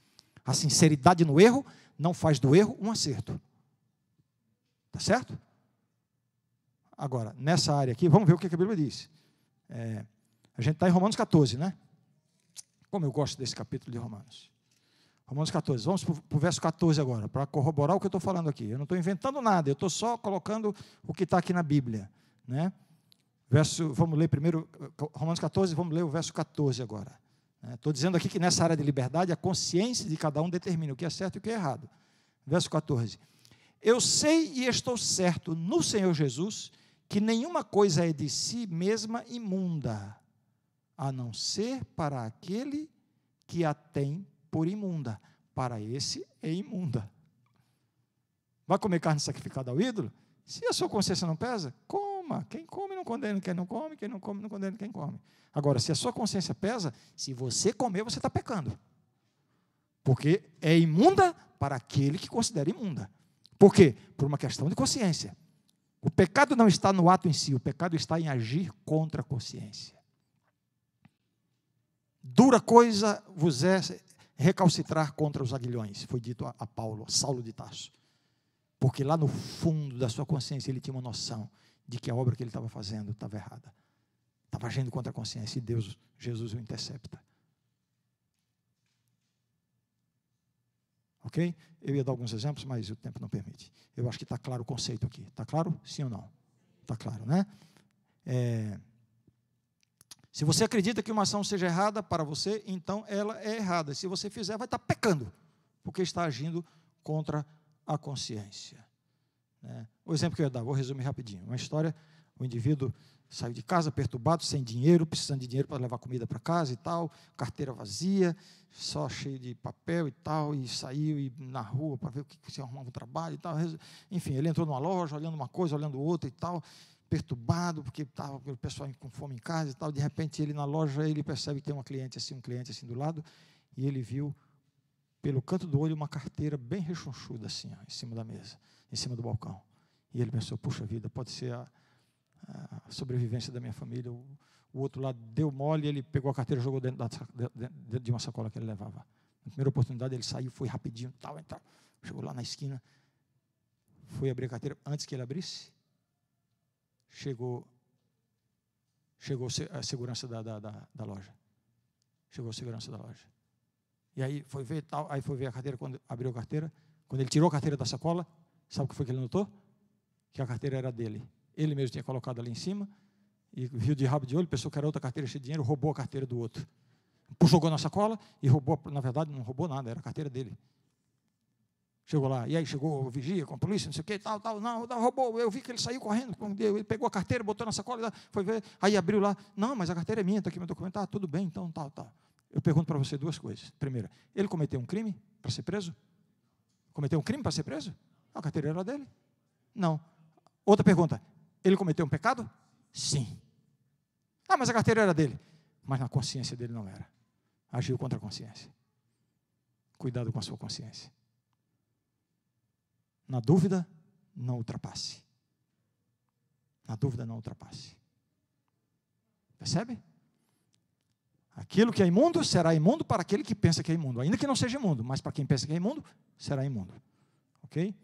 A sinceridade no erro não faz do erro um acerto. Tá certo? Agora, nessa área aqui, vamos ver o que a Bíblia diz. A gente está em Romanos 14, né? Como eu gosto desse capítulo de Romanos. Romanos 14, vamos para o verso 14 agora, para corroborar o que eu estou falando aqui. Eu não estou inventando nada, eu estou só colocando o que está aqui na Bíblia. Né? Vamos ler primeiro, Romanos 14, vamos ler o verso 14 agora. Estou dizendo aqui que nessa área de liberdade, a consciência de cada um determina o que é certo e o que é errado. Verso 14. Eu sei e estou certo no Senhor Jesus que nenhuma coisa é de si mesma imunda, a não ser para aquele que a tem por imunda. Para esse é imunda. Vai comer carne sacrificada ao ídolo? Se a sua consciência não pesa, coma. Quem come não condena quem não come, quem não come não condena quem come. Agora, se a sua consciência pesa, se você comer, você está pecando. Porque é imunda para aquele que considera imunda. Por quê? Por uma questão de consciência. O pecado não está no ato em si, o pecado está em agir contra a consciência. Dura coisa vos é recalcitrar contra os aguilhões, foi dito a Paulo, a Saulo de Tarso. Porque lá no fundo da sua consciência ele tinha uma noção de que a obra que ele estava fazendo estava errada. Estava agindo contra a consciência e Deus, Jesus o intercepta. Ok? Eu ia dar alguns exemplos, mas o tempo não permite. Eu acho que está claro o conceito aqui. Está claro? Sim ou não? Está claro, né? Se você acredita que uma ação seja errada para você, então ela é errada. Se você fizer, vai estar pecando, porque está agindo contra a consciência. O exemplo que eu ia dar, vou resumir rapidinho. Uma história, o indivíduo saiu de casa perturbado, sem dinheiro, precisando de dinheiro para levar comida para casa e tal, carteira vazia, só cheio de papel e tal, e saiu na rua para ver o que se arrumava um trabalho e tal. Enfim, ele entrou numa loja, olhando uma coisa, olhando outra e tal, perturbado, porque estava o pessoal com fome em casa e tal. De repente, ele na loja, ele percebe que tem um cliente assim do lado, e ele viu, pelo canto do olho, uma carteira bem rechonchuda, assim, ó, em cima da mesa, em cima do balcão. E ele pensou, puxa vida, pode ser a sobrevivência da minha família. O outro lado deu mole, ele pegou a carteira e jogou dentro de uma sacola que ele levava. Na primeira oportunidade, ele saiu, foi rapidinho, tal, chegou lá na esquina, foi abrir a carteira. Antes que ele abrisse, chegou chegou a segurança da loja. Chegou a segurança da loja. E aí foi ver tal, aí foi ver a carteira, quando abriu a carteira, quando ele tirou a carteira da sacola, sabe o que foi que ele notou? Que a carteira era dele. Ele mesmo tinha colocado ali em cima, e viu de rabo de olho, pensou que era outra carteira cheia de dinheiro, roubou a carteira do outro. Jogou na sacola e roubou, na verdade não roubou nada, era a carteira dele. Chegou lá, e aí chegou o vigia com a polícia, não sei o que, tal, não, roubou, eu vi que ele saiu correndo, ele pegou a carteira, botou na sacola, foi ver, aí abriu lá, não, mas a carteira é minha, está aqui meu documento, tudo bem, então, tal. Eu pergunto para você duas coisas. Primeira, ele cometeu um crime para ser preso? Cometeu um crime para ser preso? A carteira era dele? Não. Outra pergunta, ele cometeu um pecado? Sim. Mas a carteira era dele. Mas na consciência dele não era. Agiu contra a consciência. Cuidado com a sua consciência. Na dúvida, não ultrapasse. Na dúvida, não ultrapasse. Percebe? Aquilo que é imundo, será imundo para aquele que pensa que é imundo. Ainda que não seja imundo, mas para quem pensa que é imundo, será imundo. Ok?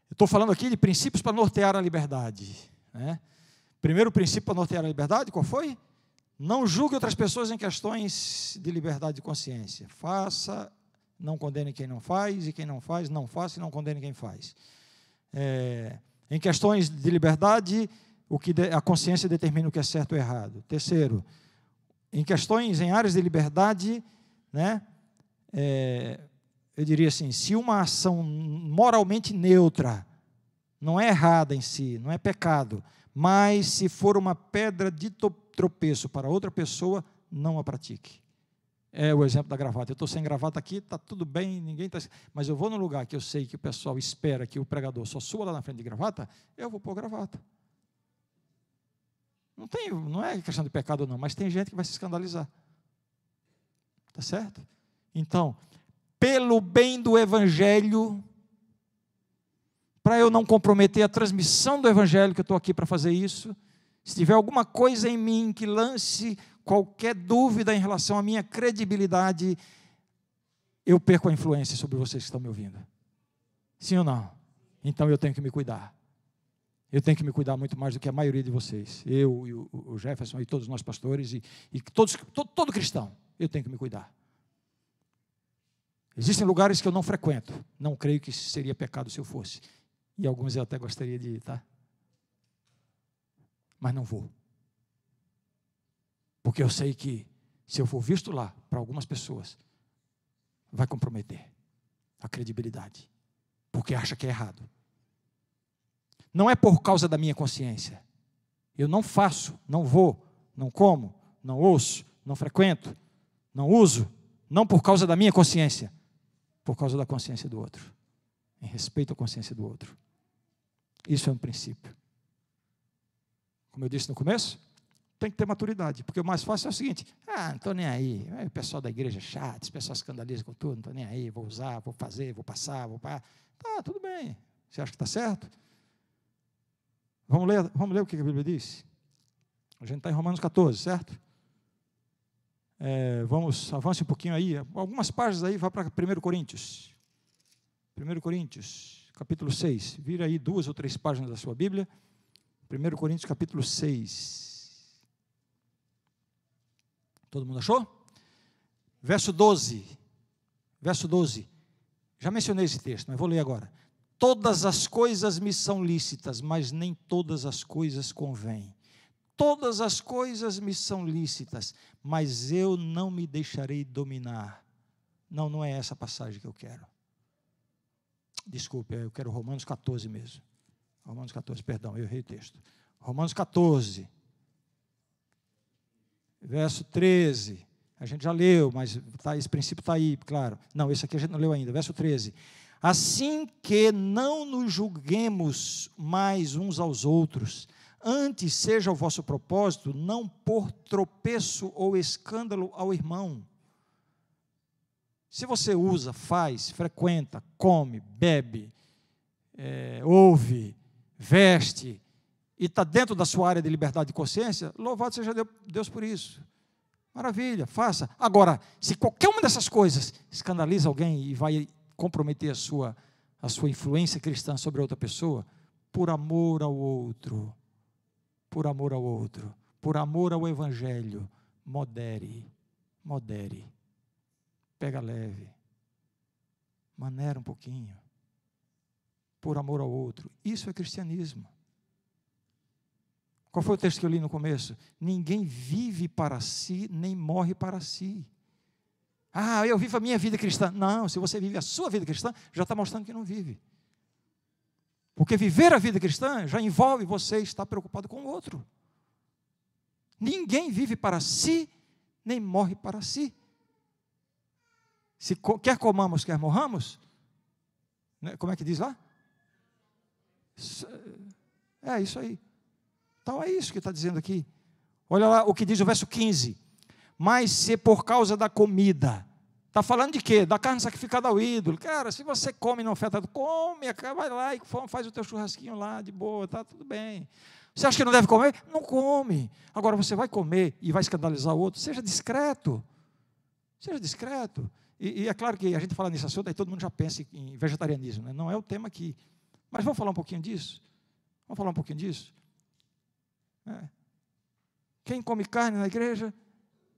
Eu estou falando aqui de princípios para nortear a liberdade. Né? Primeiro princípio para nortear a liberdade, qual foi? Não julgue outras pessoas em questões de liberdade de consciência. Faça, não condene quem não faz, e quem não faz, não faça e não condene quem faz. Em questões de liberdade, a consciência determina o que é certo ou errado. Terceiro, em áreas de liberdade, né, eu diria assim, se uma ação moralmente neutra, não é errada em si, não é pecado, mas se for uma pedra de tropeço para outra pessoa, não a pratique. É o exemplo da gravata. Eu estou sem gravata aqui, está tudo bem, ninguém está... Mas eu vou num lugar que eu sei que o pessoal espera que o pregador só suba lá na frente de gravata, eu vou pôr gravata. Não é questão de pecado não, mas tem gente que vai se escandalizar. Está certo? Então, pelo bem do Evangelho, para eu não comprometer a transmissão do Evangelho, que eu estou aqui para fazer isso, se tiver alguma coisa em mim que lance qualquer dúvida em relação à minha credibilidade, eu perco a influência sobre vocês que estão me ouvindo. Sim ou não? Então eu tenho que me cuidar. Eu tenho que me cuidar muito mais do que a maioria de vocês. Eu e o Jefferson e todos nós pastores e todo cristão. Eu tenho que me cuidar. Existem lugares que eu não frequento. Não creio que seria pecado se eu fosse. E alguns eu até gostaria de ir, tá? Mas não vou. Porque eu sei que se eu for visto lá, para algumas pessoas, vai comprometer a credibilidade. Porque acha que é errado. Não é por causa da minha consciência. Eu não faço, não vou, não como, não ouço, não frequento, não uso, não por causa da minha consciência, por causa da consciência do outro. Em respeito à consciência do outro. Isso é um princípio. Como eu disse no começo, tem que ter maturidade, porque o mais fácil é o seguinte, não estou nem aí, o pessoal da igreja é chato, esse pessoal escandaliza com tudo, não estou nem aí, vou usar, vou fazer, vou passar, tá, tudo bem, você acha que está certo? Vamos ler o que a Bíblia diz? A gente está em Romanos 14, certo? Avance um pouquinho aí, algumas páginas aí, vá para 1 Coríntios. 1 Coríntios, capítulo 6. Vira aí 2 ou 3 páginas da sua Bíblia. 1 Coríntios, capítulo 6. Todo mundo achou? Verso 12. Verso 12. Já mencionei esse texto, mas vou ler agora. Todas as coisas me são lícitas, mas nem todas as coisas convêm. Todas as coisas me são lícitas, mas eu não me deixarei dominar. Não é essa passagem que eu quero. Desculpe, eu quero Romanos 14 mesmo. Romanos 14, perdão, eu errei o texto. Romanos 14, verso 13. A gente já leu, mas esse princípio está aí, claro. Não, esse aqui a gente não leu ainda. Verso 13. Assim que não nos julguemos mais uns aos outros, antes seja o vosso propósito não pôr tropeço ou escândalo ao irmão. Se você usa, faz, frequenta, come, bebe, ouve, veste, e está dentro da sua área de liberdade de consciência, louvado seja Deus por isso. Maravilha, faça. Agora, se qualquer uma dessas coisas escandaliza alguém e vai comprometer a sua influência cristã sobre outra pessoa, por amor ao outro, por amor ao outro, por amor ao Evangelho, modere. Pega leve. Maneira um pouquinho. Por amor ao outro. Isso é cristianismo. Qual foi o texto que eu li no começo? Ninguém vive para si, nem morre para si. Ah, eu vivo a minha vida cristã. Não, se você vive a sua vida cristã, já está mostrando que não vive. Porque viver a vida cristã já envolve você estar preocupado com o outro. Ninguém vive para si, nem morre para si. Se quer comamos, quer morramos, né? Como é que diz lá? É isso aí. Então é isso que está dizendo aqui. Olha lá o que diz o verso 15. Mas se por causa da comida, está falando de quê? Da carne sacrificada ao ídolo. Cara, se você come não afeta, come, vai lá e faz o teu churrasquinho lá, de boa, tá tudo bem. Você acha que não deve comer? Não come. Agora você vai comer e vai escandalizar o outro, seja discreto. Seja discreto. E é claro que a gente fala nesse assunto, aí todo mundo já pensa em vegetarianismo, né? Não é o tema aqui. Mas vamos falar um pouquinho disso? Vamos falar um pouquinho disso? Quem come carne na igreja,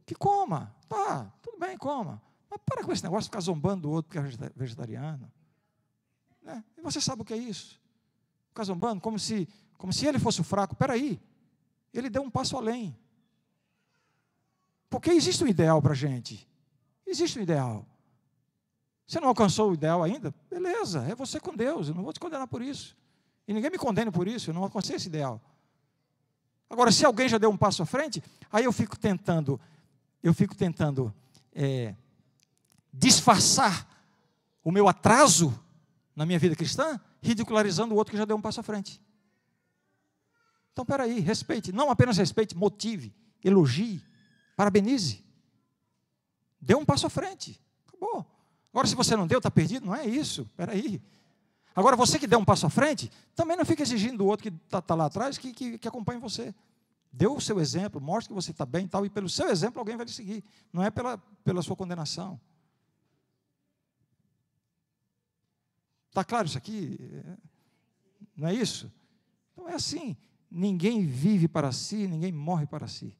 que coma. Tá, tudo bem, coma. Mas para com esse negócio de ficar zombando do outro porque é vegetariano. Né? E você sabe o que é isso? Ficar zombando como se ele fosse o fraco. Espera aí, ele deu um passo além. Porque existe um ideal para a gente. Existe um ideal. Você não alcançou o ideal ainda? Beleza, é você com Deus, eu não vou te condenar por isso. E ninguém me condena por isso, eu não alcancei esse ideal. Agora, se alguém já deu um passo à frente, aí eu fico tentando disfarçar o meu atraso na minha vida cristã, ridicularizando o outro que já deu um passo à frente. Então, espera aí, respeite, não apenas respeite, motive, elogie, parabenize. Dê um passo à frente, acabou. Agora, se você não deu, está perdido, não é isso, espera aí. Agora, você que deu um passo à frente, também não fica exigindo do outro que está lá atrás que acompanhe você. Dê o seu exemplo, mostre que você está bem e tal, e pelo seu exemplo alguém vai lhe seguir. Não é pela sua condenação. Está claro isso aqui? Não é isso? Então é assim, ninguém vive para si, ninguém morre para si.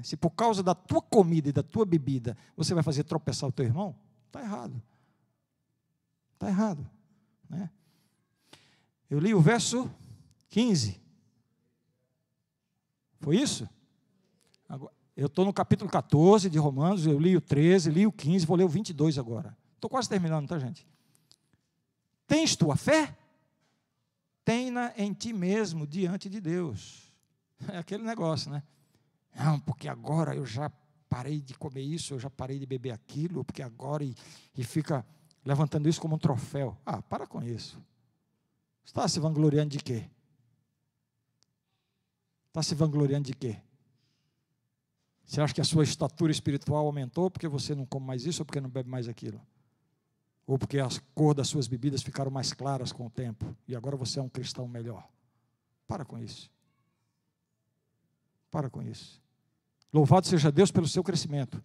Se por causa da tua comida e da tua bebida você vai fazer tropeçar o teu irmão, está errado. Está errado. Né? Eu li o verso 15. Foi isso? Agora, eu estou no capítulo 14 de Romanos, eu li o 13, li o 15, vou ler o 22 agora. Estou quase terminando, tá, gente? Tens tua fé? Tenha em ti mesmo, diante de Deus. É aquele negócio, né? Não, porque agora eu já parei de comer isso, eu já parei de beber aquilo, porque agora e fica levantando isso como um troféu. Ah, para com isso. Está se vangloriando de quê? Está se vangloriando de quê? Você acha que a sua estatura espiritual aumentou porque você não come mais isso ou porque não bebe mais aquilo? Ou porque a cor das suas bebidas ficaram mais claras com o tempo e agora você é um cristão melhor? Para com isso. Para com isso. Louvado seja Deus pelo seu crescimento.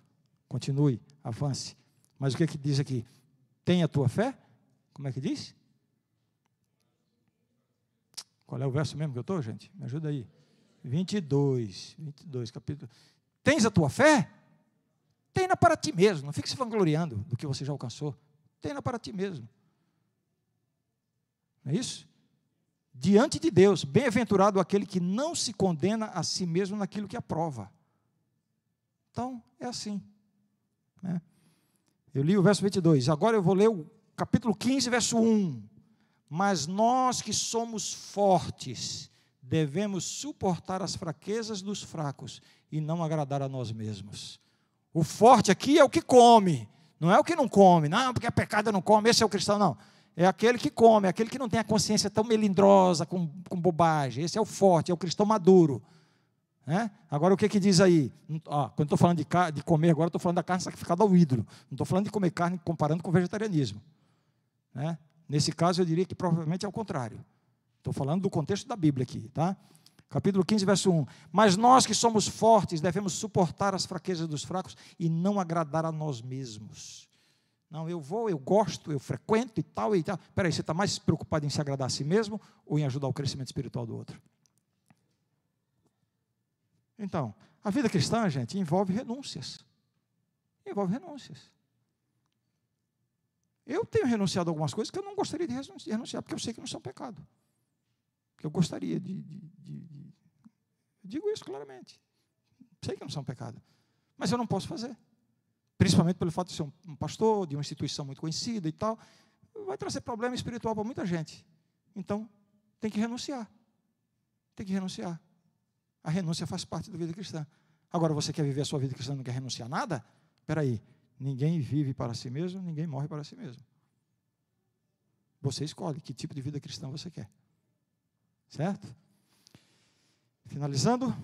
Continue, avance. Mas o que diz aqui? Tem a tua fé? Como é que diz? Qual é o verso mesmo que eu estou, gente? Me ajuda aí. 22, capítulo. Tens a tua fé? Tenha para ti mesmo. Não fique se vangloriando do que você já alcançou. Tenha para ti mesmo. Não é isso? Diante de Deus, bem-aventurado aquele que não se condena a si mesmo naquilo que aprova. Então, é assim. Né? Eu li o verso 22. Agora eu vou ler o capítulo 15, verso 1. Mas nós que somos fortes, devemos suportar as fraquezas dos fracos e não agradar a nós mesmos. O forte aqui é o que come, não é o que não come. Não, porque é pecado não come, esse é o cristão, não. É aquele que come, é aquele que não tem a consciência tão melindrosa, com bobagem. Esse é o forte, é o cristão maduro. Né? Agora, o que diz aí? Quando estou falando de comer, agora estou falando da carne sacrificada ao ídolo. Não estou falando de comer carne comparando com o vegetarianismo. Né? Nesse caso, eu diria que provavelmente é o contrário. Estou falando do contexto da Bíblia aqui, tá? Capítulo 15, verso 1. Mas nós que somos fortes, devemos suportar as fraquezas dos fracos e não agradar a nós mesmos. Não, eu vou, eu gosto, eu frequento e tal, e tal. Espera aí, você está mais preocupado em se agradar a si mesmo ou em ajudar o crescimento espiritual do outro? Então, a vida cristã, gente, envolve renúncias. Envolve renúncias. Eu tenho renunciado a algumas coisas que eu não gostaria de renunciar, porque eu sei que não são pecado. Que eu gostaria eu digo isso claramente. Sei que não são pecado. Mas eu não posso fazer. Principalmente pelo fato de ser um pastor, de uma instituição muito conhecida e tal. Vai trazer problema espiritual para muita gente. Então, tem que renunciar. Tem que renunciar. A renúncia faz parte da vida cristã. Agora, você quer viver a sua vida cristã e não quer renunciar a nada? Espera aí. Ninguém vive para si mesmo, ninguém morre para si mesmo. Você escolhe que tipo de vida cristã você quer. Certo? Finalizando,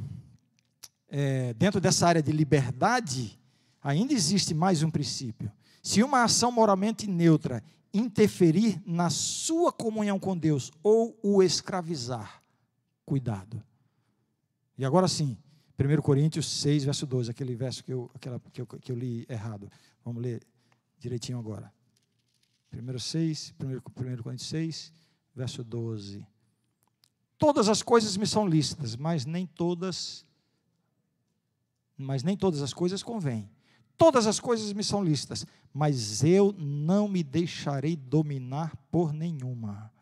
dentro dessa área de liberdade, ainda existe mais um princípio. Se uma ação moralmente neutra interferir na sua comunhão com Deus ou o escravizar, cuidado. E agora sim, 1 Coríntios 6, verso 12, aquele verso que eu li errado. Vamos ler direitinho agora. 1 Coríntios 6, verso 12. Todas as coisas me são lícitas, mas nem todas as coisas convêm. Todas as coisas me são lícitas, mas eu não me deixarei dominar por nenhuma.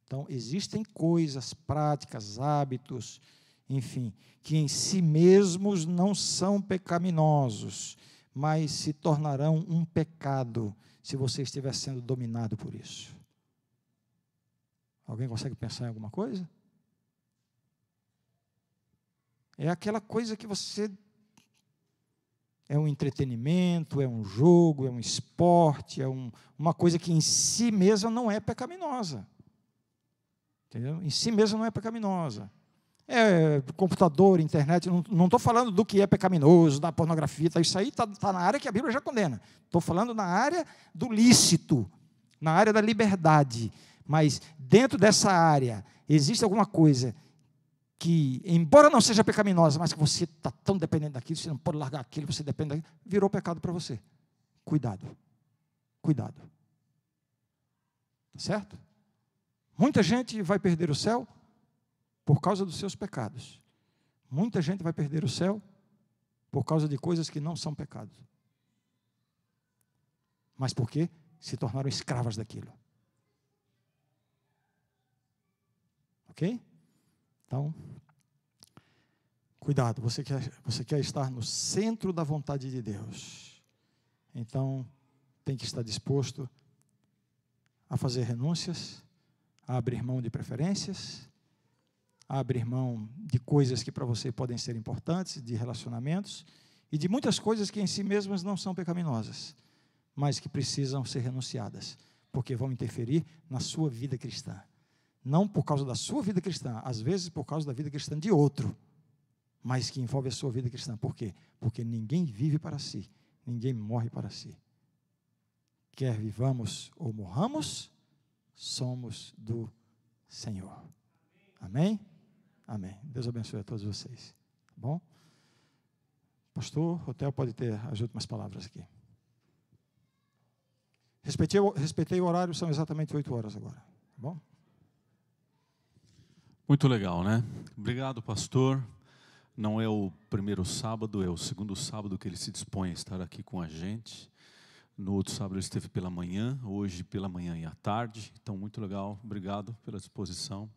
Então, existem coisas, práticas, hábitos, enfim, que em si mesmos não são pecaminosos, mas se tornarão um pecado se você estiver sendo dominado por isso. Alguém consegue pensar em alguma coisa? É aquela coisa que você... É um entretenimento, é um jogo, é um esporte, é uma coisa que em si mesma não é pecaminosa. Entendeu? Em si mesma não é pecaminosa. Computador, internet, não estou falando do que é pecaminoso, da pornografia, isso aí está na área que a Bíblia já condena. Estou falando na área do lícito, na área da liberdade. Mas dentro dessa área, existe alguma coisa que, embora não seja pecaminosa, mas que você está tão dependente daquilo, você não pode largar aquilo, você depende daquilo, virou pecado para você. Cuidado. Cuidado. Certo? Muita gente vai perder o céu por causa dos seus pecados. Muita gente vai perder o céu por causa de coisas que não são pecados. Mas por quê? Se tornaram escravas daquilo. Ok? Então, cuidado, você quer estar no centro da vontade de Deus. Então, tem que estar disposto a fazer renúncias, a abrir mão de preferências, a abrir mão de coisas que para você podem ser importantes, de relacionamentos, e de muitas coisas que em si mesmas não são pecaminosas, mas que precisam ser renunciadas, porque vão interferir na sua vida cristã. Não por causa da sua vida cristã, às vezes por causa da vida cristã de outro, mas que envolve a sua vida cristã. Por quê? Porque ninguém vive para si, ninguém morre para si. Quer vivamos ou morramos, somos do Senhor. Amém? Amém. Deus abençoe a todos vocês. Tá bom? Pastor, Rotel pode ter as últimas palavras aqui. Respeitei o horário, são exatamente 8 horas agora. Tá bom? Muito legal, né? Obrigado, pastor. Não é o primeiro sábado, é o segundo sábado que ele se dispõe a estar aqui com a gente. No outro sábado ele esteve pela manhã, hoje pela manhã e à tarde. Então, muito legal. Obrigado pela disposição.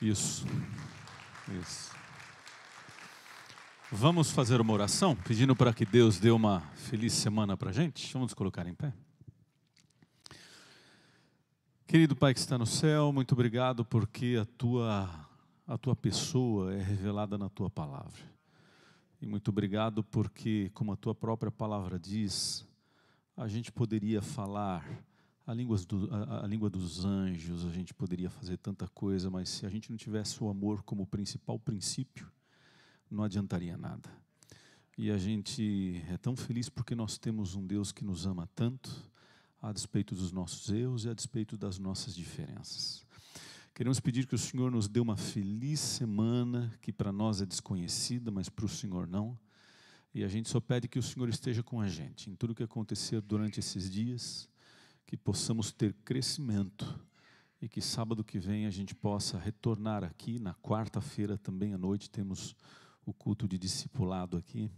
Isso. Vamos fazer uma oração, pedindo para que Deus dê uma feliz semana para a gente. Vamos nos colocar em pé. Querido Pai que está no céu, muito obrigado porque a tua pessoa é revelada na tua palavra. E muito obrigado porque, como a tua própria palavra diz, a gente poderia falar a língua dos anjos, a gente poderia fazer tanta coisa, mas se a gente não tivesse o amor como principal princípio, não adiantaria nada. E a gente é tão feliz porque nós temos um Deus que nos ama tanto, a despeito dos nossos erros e a despeito das nossas diferenças. Queremos pedir que o Senhor nos dê uma feliz semana, que para nós é desconhecida, mas para o Senhor não. E a gente só pede que o Senhor esteja com a gente, em tudo que acontecer durante esses dias, que possamos ter crescimento, e que sábado que vem a gente possa retornar aqui, na quarta-feira também à noite, temos o culto de discipulado aqui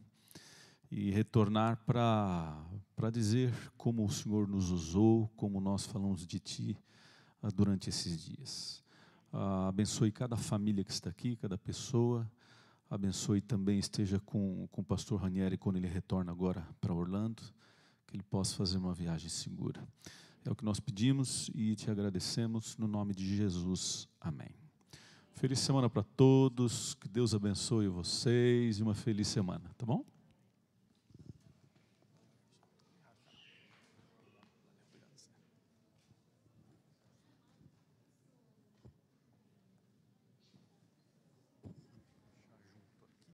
e retornar para dizer como o Senhor nos usou, como nós falamos de Ti durante esses dias. Abençoe cada família que está aqui, cada pessoa. Abençoe também, esteja com o pastor Ranieri quando ele retorna agora para Orlando, que ele possa fazer uma viagem segura. É o que nós pedimos e te agradecemos no nome de Jesus. Amém. Feliz semana para todos, que Deus abençoe vocês e uma feliz semana, tá bom?